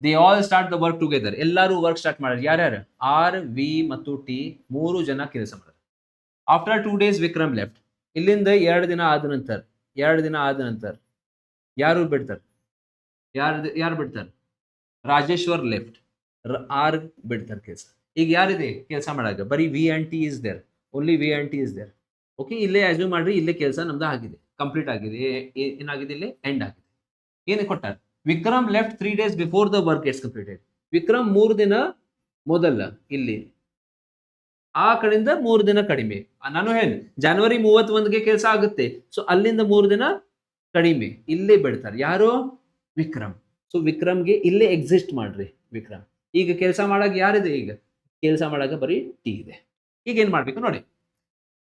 they all start the work together. ಎಲ್ಲರೂ ವರ್ಕ್ ಸ್ಟಾರ್ಟ್ ಮಾಡ್ಯಾರ. ಯಾರ್ಯಾರು, ಆರ್, ವಿ ಮತ್ತು ಟಿ, 3 ಜನ ಕೆಲಸ ಮಾಡ್ಯಾರ. After 2 days Vikram left. ಇಲ್ಲಿಂದ 2 ದಿನ ಆದ ನಂತರ ಯಾರು ಬಿಡ್ತಾರೆ, ಯಾರು ಬಿಡ್ತಾರೆ, ರಾಜೇಶ್ವರ್ ಲೆಫ್ಟ್, ಆರ್ ಬಿಡ್ತಾರೆ ಕೆಲಸ. ಈಗ ಯಾರಿದೆ ಕೆಲಸ ಮಾಡಾಗ, ಬರೀ V and T is there, only V and T is there. Okay, ಇಲ್ಲೇ ಅಸ್ಯೂಮ್ ಮಾಡ್ರಿ, ಇಲ್ಲೇ ಕೆಲಸ ನಮ್ದು ಆಗಿದೆ, ಕಂಪ್ಲೀಟ್ ಆಗಿದೆ. ಏನಾಗಿದೆ, ಇಲ್ಲಿ ಎಂಡ್ ಆಗಿದೆ. ಏನು ಕೊಟ್ಟಾರ, Vikram left 3 days before the work gets completed. Vikram 3 ದಿನ ಮೊದಲ, ಇಲ್ಲಿ ಆ ಕಡೆಯಿಂದ 3 ದಿನ ಕಡಿಮೆ. ನಾನು ಹೇಳಿ ಜನವರಿ 31ಗೆ ಕೆಲಸ ಆಗುತ್ತೆ, ಸೊ ಅಲ್ಲಿಂದ 3 ದಿನ ಕಡಿಮೆ ಇಲ್ಲೇ ಬಿಡ್ತಾರೆ. ಯಾರು, ವಿಕ್ರಮ್. ಸೊ ವಿಕ್ರಮ್ಗೆ ಇಲ್ಲೇ ಎಕ್ಸಿಸ್ಟ್ ಮಾಡ್ರಿ, ವಿಕ್ರಮ್. ಈಗ ಕೆಲಸ ಮಾಡಾಗ ಯಾರಿದೆ, ಈಗ ಕೆಲಸ ಮಾಡಾಗ ಬರೀ ಟಿ ಇದೆ. ಈಗ ಏನ್ ಮಾಡ್ಬೇಕು ನೋಡಿ,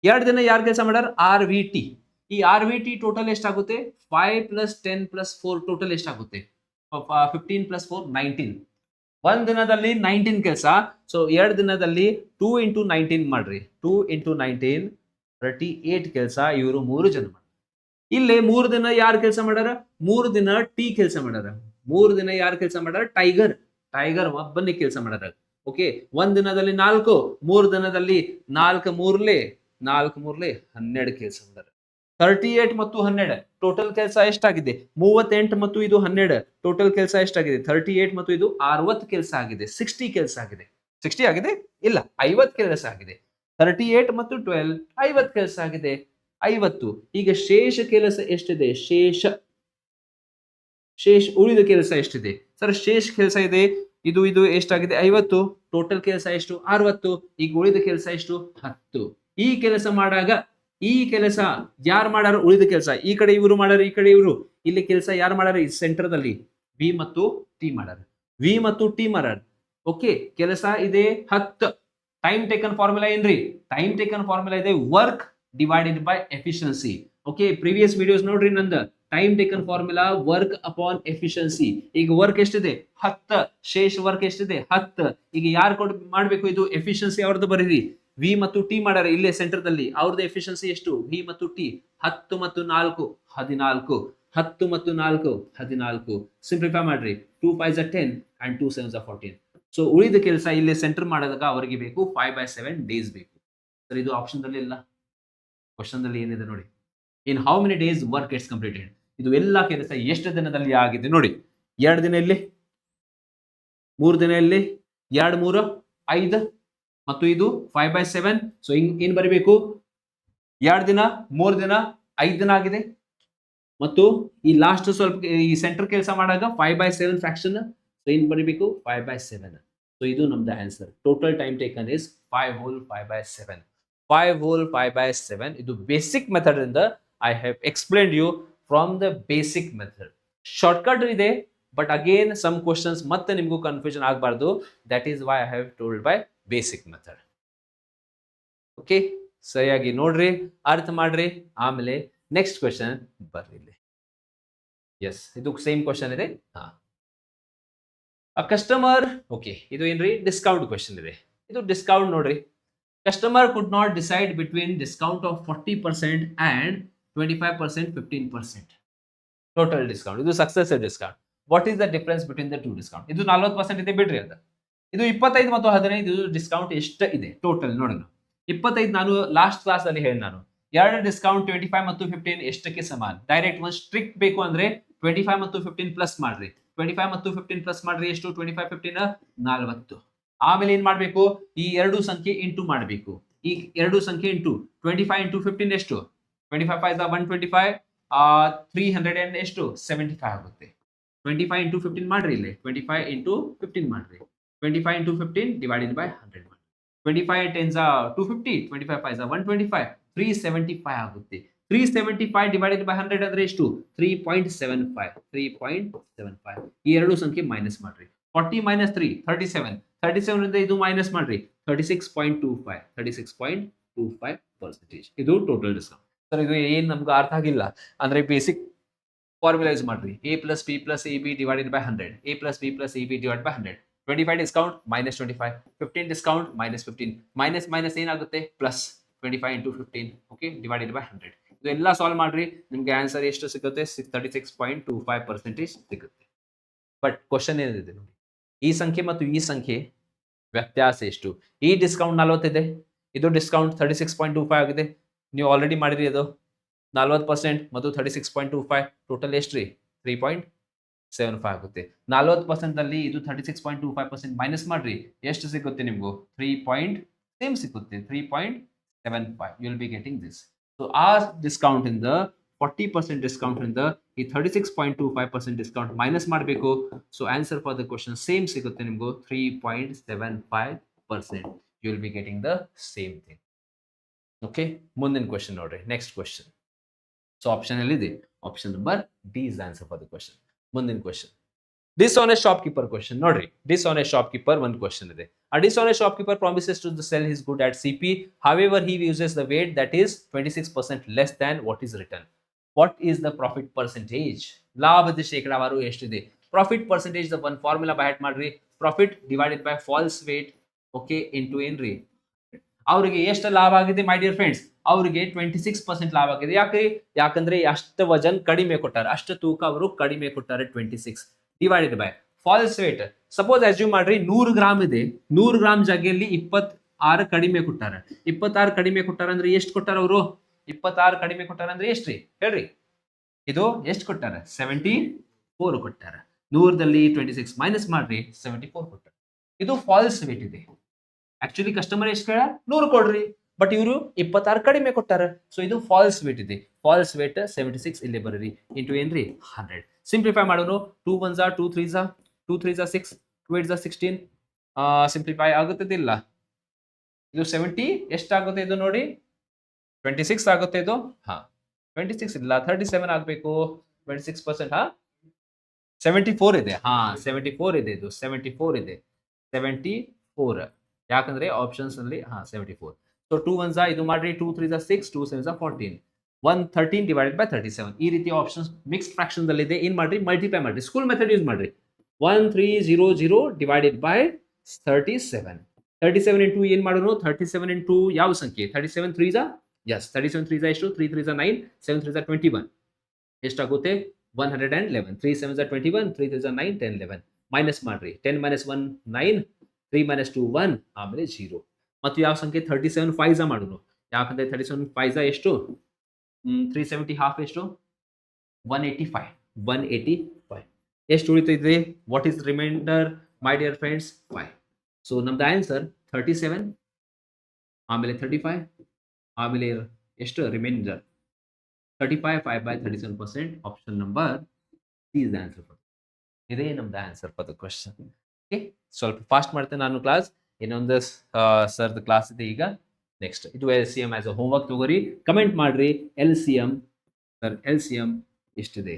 2 ದಿನ ಯಾರು ಕೆಲಸ ಮಾಡ್ಯಾರ, ಆರ್ ವಿ ಟಿ. ಈ ಆರ್ ವಿ ಟಿ ಟೋಟಲ್ ಎಷ್ಟಾಗುತ್ತೆ, 5 + 10 + 4 ಟೋಟಲ್ ಎಷ್ಟಾಗುತ್ತೆ, 15 + 4 19. ಒಂದ್ ದಿನದಲ್ಲಿ 19 ಕೆಲಸ. ಸೊ 2 ದಿನದಲ್ಲಿ 2 × 19 ಮಾಡ್ರಿ, 2 × 19 38 ಕೆಲಸ ಇವರು 3 ಜನ ಮಾಡ್ತಾರೆ. ಇಲ್ಲಿ 3 ದಿನ ಯಾರು ಕೆಲಸ ಮಾಡ್ಯಾರ, 3 ದಿನ ಟಿ ಕೆಲಸ ಮಾಡ್ಯಾರ. 3 ದಿನ ಯಾರು ಕೆಲಸ ಮಾಡ್ಯಾರ, ಟೈಗರ್ ಒಬ್ಬನೇ ಕೆಲಸ ಮಾಡ್ಯಾರ. ಓಕೆ, ಒಂದ್ ದಿನದಲ್ಲಿ 4, 3 ದಿನದಲ್ಲಿ 4 3 12 ಕೆಲಸ ಮಾಡ್ಯಾರ. 38 ಮತ್ತು 12 ಟೋಟಲ್ ಕೆಲಸ ಎಷ್ಟಾಗಿದೆ, 38 ಮತ್ತು ಇದು 12 ಟೋಟಲ್ ಕೆಲಸ ಎಷ್ಟಾಗಿದೆ, 38 ಮತ್ತು ಇದು 60 ಕೆಲಸ ಆಗಿದೆ. 60 ಕೆಲಸ ಆಗಿದೆ. 60 ಆಗಿದೆ, ಇಲ್ಲ 50 ಕೆಲಸ ಆಗಿದೆ. 38 ಮತ್ತು 12 50 ಕೆಲಸ ಆಗಿದೆ, 50. ಈಗ ಶೇಷ ಕೆಲಸ ಎಷ್ಟಿದೆ, ಶೇಷ ಉಳಿದ ಕೆಲಸ ಎಷ್ಟಿದೆ ಸರ್, ಶೇಷ ಕೆಲಸ ಇದೆ, ಇದು ಎಷ್ಟಾಗಿದೆ, 50. ಟೋಟಲ್ ಕೆಲಸ ಎಷ್ಟು, 60. ಈಗ ಉಳಿದ ಕೆಲಸ ಎಷ್ಟು, 10. ಈ ಕೆಲಸ ಮಾಡಾಗ, ಈ ಕೆಲಸ ಯಾರು ಮಾಡಾರ, ಉಳಿದ ಕೆಲಸ ಈ ಕಡೆ ಇವರು ಮಾಡಾರ, ಈ ಕಡೆ ಇವರು. ಇಲ್ಲಿ ಕೆಲಸ ಯಾರು ಮಾಡಾರ, ಈ ಸೆಂಟರ್ ದಲ್ಲಿ ವಿ ಮತ್ತು ಟಿ ಮಾಡಾರ, ವಿ ಮತ್ತು ಟಿ ಮಾಡಾರ. ಓಕೆ, ಕೆಲಸ ಇದೆ 10. ಟೈಮ್ ಟೇಕನ್ ಫಾರ್ಮುಲಾ ಏನ್ರಿ, ಟೈಮ್ ಟೇಕನ್ ಫಾರ್ಮುಲಾ ಇದೆ work divided by efficiency. Okay, previous videos ನೋಡ್ರಿ ನಂದ. Time taken formula work upon efficiency. ಈಗ ವರ್ಕ್ ಎಷ್ಟಿದೆ, 10. ಶೇಷ ವರ್ಕ್ ಎಷ್ಟಿದೆ, 10. ಈಗ ಯಾರು ಮಾಡ್ಬೇಕು, ಇದು ಎಫಿಷಿಯನ್ಸಿ ಅವ್ರದ್ದು ಬರೀರಿ. ವಿ ಮತ್ತು ಟಿ ಮಾಡಾರ ಇಲ್ಲೇ ಸೆಂಟರ್ ದಲ್ಲಿ, ಅವ್ರದ್ದು ಎಫಿಷಿಯನ್ಸಿ ಎಷ್ಟು, ವಿ ಮತ್ತು ಟಿ. 10 ಮತ್ತು 4 14. 10 ಮತ್ತು 4 14. ಸಿಂಪ್ಲಿಫೈ ಮಾಡ್ರಿ, 2 5 10 and 2 7 14. ಸೊ ಉಳಿದ ಕೆಲಸ ಇಲ್ಲಿ ಸೆಂಟರ್ ಮಾಡಿದಾಗ ಅವರಿಗೆ ಬೇಕು 5/7 ಡೇಸ್ ಬೇಕು. ಸರ್ ಇದು ಆಪ್ಷನ್ ದಲ್ಲಿ ಇಲ್ಲ, ಕ್ವಶನ್ ದಲ್ಲಿ ಏನಿದೆ ನೋಡಿ. In how many days work gets completed. ಇದು ಎಲ್ಲ ಕೆಲಸ ಎಷ್ಟು ದಿನದಲ್ಲಿ ಆಗಿದೆ ನೋಡಿ. 2 ದಿನ ಇಲ್ಲಿ, 3 ದಿನ ಇಲ್ಲಿ, 2 3 5 ಮತ್ತು ಇದು 5/7. ಸೊ ಏನ್ ಬರೀಬೇಕು, 2 ದಿನ, 3 ದಿನ, 5 ದಿನ ಆಗಿದೆ. ಮತ್ತು ಈ ಲಾಸ್ಟ್ ಸ್ವಲ್ಪ ಈ ಸೆಂಟರ್ ಕೆಲಸ ಮಾಡಾಗ 5/7 ಫ್ರಾಕ್ಷನ್. ಸೊ ಏನ್ ಬರೀಬೇಕು, 5/7. ಸೊ ಇದು ನಮ್ದು answer. Total time taken is 5 whole 5/7. 5 whole 5/7. ಇದು ಬೇಸಿಕ್ ಮೆಥಡ್ ಇಂದ I have explained you from the basic method. Shortcut ಇದೆ, ಬಟ್ ಅಗೇನ್ ಸಮ್ ಕ್ವಶನ್ಸ್ ಮತ್ತೆ ನಿಮಗೂ ಕನ್ಫ್ಯೂಷನ್ ಆಗಬಾರ್ದು. That is why I have told by basic method. Okay, ಸರಿಯಾಗಿ ನೋಡ್ರಿ, ಅರ್ಥ ಮಾಡ್ರಿ, ಆಮೇಲೆ ನೆಕ್ಸ್ಟ್ ಕ್ವಶನ್ ಬರ್ರಿ. ಎಸ್, ಇದು ಸೇಮ್ ಕ್ವಶನ್ ಇದೆ. ಕಸ್ಟಮರ್, ಓಕೆ, ಇದು ಏನ್ರಿ, ಡಿಸ್ಕೌಂಟ್ ಕ್ವಶನ್ ಇದೆ. ಇದು ಡಿಸ್ಕೌಂಟ್ ನೋಡ್ರಿ. Customer could not decide between discount of 40% and 25%, 15% total discount. ಇದು successive discount. What is the difference between the 2 discount. ಇದು 40% ಇದೆ ಬಿಡ್ರಿ ಅಂತ. ಇದು 25 ಮತ್ತು 15 ಡಿಸ್ಕೌಂಟ್ ಎಷ್ಟು ಇದೆ ಟೋಟಲ್ ನೋಡೋಣ. 25 ನಾನು ಲಾಸ್ಟ್ ಕ್ಲಾಸ್ ಅಲ್ಲಿ ಹೇಳಿ, ನಾನು 2 ಡಿಸ್ಕೌಂಟ್ 25 ಮತ್ತು 15 ಎಷ್ಟಕ್ಕೆ ಸಮಾನ. ಡೈರೆಕ್ಟ್ ಒಂದು ಸ್ಟ್ರಿಕ್ಟ್ ಬೇಕು ಅಂದ್ರೆ 25 ಮತ್ತು 15 ಪ್ಲಸ್ ಮಾಡ್ರಿ. 25 ಮತ್ತು 15 ಪ್ಲಸ್ ಮಾಡ್ರಿ, ಎಷ್ಟು, 25 15 40. ಆಮೇಲೆ ಏನ್ ಮಾಡ್ಬೇಕು, ಈ 2 ಸಂಖ್ಯೆ ಇಂಟು ಮಾಡಬೇಕು. ಈ 2 ಸಂಖ್ಯೆ ಇಂಟು 25 ಇಂಟು 15 ಎಷ್ಟು, 25 5 125, 300 and ಎಷ್ಟು 75 ಆಗುತ್ತೆ. 25 ಇಂಟು 15 ಮಾಡ್ರಿ, ಇಲ್ಲಿ 25 ಇಂಟು 15 ಮಾಡ್ರಿ. 25 ಇಂಟು 15 ಡಿವೈಡೆಡ್ ಬೈ 100 ಮಾಡಿ. 25 ಟೆನ್ಸ್ 250, 25 ಫೈವ್ 125, 375 ಆಗುತ್ತೆ. 375 ಡಿವೈಡೆಡ್ ಬೈ 100 ಅಂದ್ರೆ ಎಷ್ಟು? 3.75. 3.75 ಈ ಎರಡು ಸಂಖ್ಯೆ ಮೈನಸ್ ಮಾಡ್ರಿ. 40 ಮೈನಸ್ 3 37. 37 ಇಂದ ಇದು ಮೈನಸ್ ಮಾಡ್ರಿ. 36.25. 36.25%. ಇದು ಟೋಟಲ್ ಡಿಸ್ಕೌಂಟ್. ಸರ್ ಇದು ಏನ್ ನಮ್ಗೆ ಅರ್ಥ ಆಗಿಲ್ಲ ಅಂದ್ರೆ ಬೇಸಿಕ್ ಫಾರ್ಮುಲಾ ಯೂಸ್ ಮಾಡ್ರಿ. a plus b plus ab divided by 100. a plus b plus ab divided by 100. 25 discount minus 25. 15 discount minus 15. Minus ಏನಾಗುತ್ತೆ plus 25 into 15. Okay divided by 100. ಇದು ಎಲ್ಲ ಸಾಲ್ವ್ ಮಾಡ್ರಿ, ನಿಮ್ಗೆ ಆನ್ಸರ್ ಎಷ್ಟು ಸಿಗುತ್ತೆ? 36.25% ಸಿಗುತ್ತೆ. ಬಟ್ ಕ್ವಶನ್ ಏನಿದೆ ನೋಡಿ, ಈ ಸಂಖ್ಯೆ ಮತ್ತು ಈ ಸಂಖ್ಯೆ ವ್ಯತ್ಯಾಸ ಎಷ್ಟು? ಈ ಡಿಸ್ಕೌಂಟ್ 40 ಇದೆ, ಇದು ಡಿಸ್ಕೌಂಟ್ 36.25 ಆಗಿದೆ. ನೀವು ಆಲ್ರೆಡಿ ಮಾಡಿರಿ, ಅದು 40% ಮತ್ತು 36.25 ಟೋಟಲ್ ಎಷ್ಟು ರೀ? 3.75 ಆಗುತ್ತೆ. 40% ಅಲ್ಲಿ ಇದು 36.25% ಮೈನಸ್ ಮಾಡ್ರಿ, ಎಷ್ಟು ಸಿಗುತ್ತೆ ನಿಮ್ಗೂ? 3 ಸೇಮ್ ಸಿಗುತ್ತೆ, 3.75. You will be getting this. So ಆ ಡಿಸ್ಕೌಂಟ್ ಇಂದ 40% ಡಿಸ್ಕೌಂಟ್ ಇಂದ ಈ 36.25% ಡಿಸ್ಕೌಂಟ್ ಮೈನಸ್ ಮಾಡಬೇಕು. So answer for the question same ಸಿಗುತ್ತೆ ನಿಮ್ಗೂ, 3.75%. You will be getting the same thing. Okay, ಮುಂದಿನ ಕ್ವಶನ್ ನೋಡ್ರಿ. Next question. ಸೊ ಆಪ್ಷನ್ ಎಲ್ಲಿದೆ? Option number D is answer for the question. ಮುಂದಿನ ಕ್ವಶನ್, ಡಿಸ್ಆನೆಸ್ಟ್ ಶಾಪ್ಕೀಪರ್ ಕ್ವಶನ್ ನೋಡ್ರಿ. Dishonest shopkeeper ಒಂದು question ಇದೆ. A dishonest shopkeeper promises to sell his good at CP. However, he uses the weight that is 26% less than what is written. What is the profit percentage? ಲಾಭದ ಶೇಕಡಾವಾರು ಎಷ್ಟಿದೆ? Profit percentage ಒಂದು formula by heart ಮಾಡ್ರಿ. Profit divided by false weight, okay, into ಏನ್ರಿ? ಅವರಿಗೆ ಎಷ್ಟು ಲಾಭ ಆಗಿದೆ ಮೈ ಡಿಯರ್ ಫ್ರೆಂಡ್ಸ್? ಅವರಿಗೆ 26% ಲಾಭ ಆಗಿದೆ. ಯಾಕಂದ್ರೆ ಅಷ್ಟು ವಜನ್ ಕಡಿಮೆ ಕೊಟ್ಟಾರೆ, ಅಷ್ಟು ತೂಕ ಅವರು ಕಡಿಮೆ ಕೊಟ್ಟಾರೆ. 26 divided by false weight. Suppose assume ಮಾಡ್ರಿ 100 ಗ್ರಾಮ್ ಇದೆ, 100 ಗ್ರಾಮ್ ಜಾಗೆಯಲ್ಲಿ 26 ಕಡಿಮೆ ಕೊಟ್ಟಾರೆ. 26 ಕಡಿಮೆ ಕೊಟ್ಟಾರ ಅಂದ್ರೆ ಎಷ್ಟು ಕೊಟ್ಟಾರ ಅವರು? 26 ಕಡಿಮೆ ಕೊಟ್ಟಾರ ಅಂದ್ರೆ ಎಷ್ಟ್ರಿ ಹೇಳ್ರಿ? ಇದು ಎಷ್ಟು ಕೊಟ್ಟಾರ? 74 ಕೊಟ್ಟಾರ. 100ದಲ್ಲಿ 26 ಮೈನಸ್ ಮಾಡ್ರಿ, 74 ಕೊಟ್ಟಾರ. ಇದು ಫಾಲ್ಸ್ ವೇಟ್ ಇದೆ. ಆಕ್ಚುಲಿ ಕಸ್ಟಮರ್ ಎಷ್ಟು ಕೇಳ? 100 ಕೊಡ್ರಿ, ಬಟ್ ಇವರು 26 ಕಡಿಮೆ ಕೊಟ್ಟಾರ. ಸೊ ಇದು ಫಾಲ್ಸ್ ವೇಟ್ ಇದೆ. ಫಾಲ್ಸ್ ವೇಟ್ 76 ಇಲ್ಲಿ ಬರೀರಿ, ಇಂಟು ಏನ್ರಿ? 100. ಸಿಂಪ್ಲಿಫೈ ಮಾಡೋನು. 2 1s 2 3s 2 3s 6 2 8s 16. Simplify ಆಗುತ್ತದಿಲ್ಲ. ಇದು 70 ಎಷ್ಟಾಗುತ್ತೆ ಇದು ನೋಡಿ? 26 ಆಗುತ್ತೆ ಇದು. ಹಾ 26 ಇಲ್ಲ, 37 ಆಗಬೇಕು. 26% ಹಾ 74 ಇದೆ. ಹಾ 74 ಇದೆ, ಇದು 74 ಇದೆ. 74 ಯಾಕಂದ್ರೆ ಆಪ್ಷನ್ಸ್ ಅಲ್ಲಿ 74. ಸೊ 2 1s ಇದು ಮಾಡ್ರಿ, 2 3s 6 2 7s 14. 113 divided by 37. ಈ ರೀತಿ ಆಪ್ಷನ್ಸ್ ಮಿಕ್ಸ್ಡ್ ಫ್ರಾಕ್ಷನ್ಸ್ ಅಲ್ಲಿ ಇದೆ. ಏನ್ ಮಾಡ್ರಿ? ಮಲ್ಟಿಪ್ಲೈ ಮಾಡ್ರಿ, ಸ್ಕೂಲ್ ಮೆಥಡ್ ಯೂಸ್ ಮಾಡ್ರಿ. 1300 ಡಿವೈಡೆಡ್ ಬೈ 37. 37 ಇಂಟು ಏನ್ ಮಾಡೋನು? 37 ಇಂಟು ಯಾವ ಸಂಖ್ಯೆ? 37 3s ಎಸ್ 37 3s ಎಷ್ಟು? 3 3s 9 7 3s 21. ಎಷ್ಟಾಗುತ್ತೆ? 111. 3 7s 21 3 3s 9 10 11. ಮೈನಸ್ ಮಾಡ್ರಿ. 10 minus 1 9 3 minus 2 1 ಆಮೇಲೆ 0. ಮತ್ತು ಯಾವ ಸಂಖ್ಯೆ? 37 5s ಮಾಡೋನು. ಯಾಕಂದ್ರೆ 37 5s ಎಷ್ಟು? 370 ಹಾಫ್ ಎಷ್ಟು? 185. 185. ಎಷ್ಟು ಉಳಿತೈತೆ? What is reminder my dear friends? 5. So ನಮ್ದು ಆನ್ಸರ್ 37 ಆಮೇಲೆ 35 ಆಮೇಲೆ ಎಷ್ಟು reminder? 35 5 by 37%. Option number C is the answer for. ಇದೇ ನಮ್ದು answer for the question. Okay, ಸ್ವಲ್ಪ ಫಾಸ್ಟ್ ಮಾಡ್ತೇನೆ ನಾನು ಕ್ಲಾಸ್. ಇನ್ನೊಂದು ಸರ್ದು ಕ್ಲಾಸ್ ಇದೆ ಈಗ. ನೆಕ್ಸ್ಟ್ ಇದು LCM ಆಸ್ ಅ ಹೋಮ್ವರ್ಕ್ ತಗೋರಿ, ಕಮೆಂಟ್ ಮಾಡ್ರಿ. LCM ಸರ್ LCM ಎಷ್ಟಿದೆ?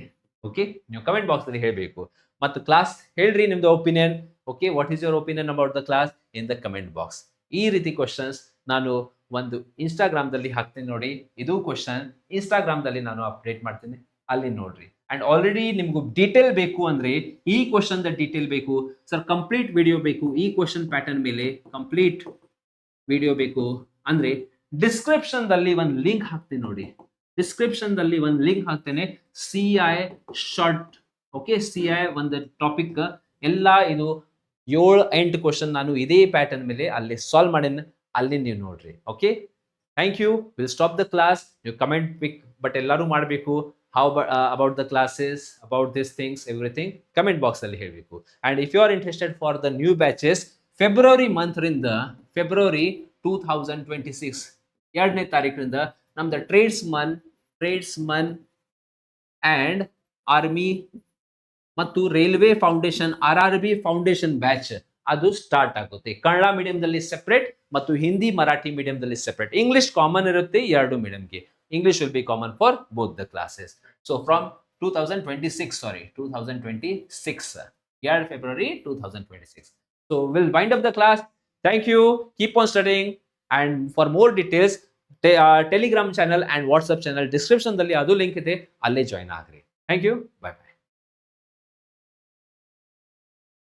ಓಕೆ, ನೀವು ಕಮೆಂಟ್ ಬಾಕ್ಸ್ ಅಲ್ಲಿ ಹೇಳಬೇಕು. ಮತ್ತು ಕ್ಲಾಸ್ ಹೇಳ್ರಿ ನಿಮ್ದು opinion. Okay, what is your opinion about the class in the comment box. ಈ ರೀತಿ ಕ್ವಶನ್ಸ್ ನಾನು ಒಂದು ಇನ್ಸ್ಟಾಗ್ರಾಮ್ದಲ್ಲಿ ಹಾಕ್ತೀನಿ ನೋಡಿ. ಇದು ಕ್ವಶನ್ ಇನ್ಸ್ಟಾಗ್ರಾಮ್ದಲ್ಲಿ ನಾನು ಅಪ್ಡೇಟ್ ಮಾಡ್ತೀನಿ, ಅಲ್ಲಿ ನೋಡ್ರಿ. ಅಂಡ್ ಆಲ್ರೆಡಿ ನಿಮ್ಗೆ ಡೀಟೇಲ್ ಬೇಕು ಅಂದ್ರೆ ಈ ಕ್ವಶನ್ ದ ಡೀಟೇಲ್ ಬೇಕು ಸರ್, ಕಂಪ್ಲೀಟ್ ವಿಡಿಯೋ ಬೇಕು ಈ ಕ್ವಶನ್ ಪ್ಯಾಟರ್ನ್ ಮೇಲೆ, ಕಂಪ್ಲೀಟ್ ವಿಡಿಯೋ ಬೇಕು ಅಂದ್ರೆ ಡಿಸ್ಕ್ರಿಪ್ಷನ್ ದಲ್ಲಿ ಒಂದು ಲಿಂಕ್ ಹಾಕ್ತೀನಿ ನೋಡಿ. ಡಿಸ್ಕ್ರಿಪ್ಷನ್ ದಲ್ಲಿ ಒಂದು ಲಿಂಕ್ ಹಾಕ್ತೇನೆ, CI ಶಾರ್ಟ್. ಓಕೆ, CI ಒಂದು ಟಾಪಿಕ್ ಎಲ್ಲ ಇದು 7-8 ಕ್ವಶನ್ ನಾನು ಇದೇ ಪ್ಯಾಟರ್ನ್ ಮೇಲೆ ಅಲ್ಲಿ ಸಾಲ್ವ್ ಮಾಡೇನಿ, ಅಲ್ಲಿ ನೀವು ನೋಡ್ರಿ. Okay, thank you. Will stop the class. ನೀವು ಕಮೆಂಟ್ ಪಿಕ್ ಬಟ್ ಎಲ್ಲರೂ ಮಾಡಬೇಕು. how about the classes, about these things, everything comment box ಅಲ್ಲಿ ಹೇಳಬೇಕು. and if you are interested for the new batches, February month ರಿಂದ February 2026 2ನೇ ತಾರೀಕಿನಿಂದ ನಮ್ದು tradesman and army ಮತ್ತು railway foundation RRB foundation batch ಅದು ಸ್ಟಾರ್ಟ್ ಆಗುತ್ತೆ. ಕನ್ನಡ ಮೀಡಿಯಂದಲ್ಲಿ ಸೆಪರೇಟ್ ಮತ್ತು ಹಿಂದಿ ಮರಾಠಿ ಮೀಡಿಯಂದಲ್ಲಿ ಸೆಪರೇಟ್. ಇಂಗ್ಲಿಷ್ ಕಾಮನ್ ಇರುತ್ತೆ ಎರಡು ಮೀಡಿಯಂಗೆ. English will be common for both the classes. So from 2026, 2 February 2026. So we'll wind up the class. Thank you. Keep on studying. And for more details, Telegram channel and WhatsApp channel description ದಲ್ಲಿ ಅದು link ಇದೆ, ಅಲ್ಲೇ join ಆಗ್ರಿ. Thank you. Bye by.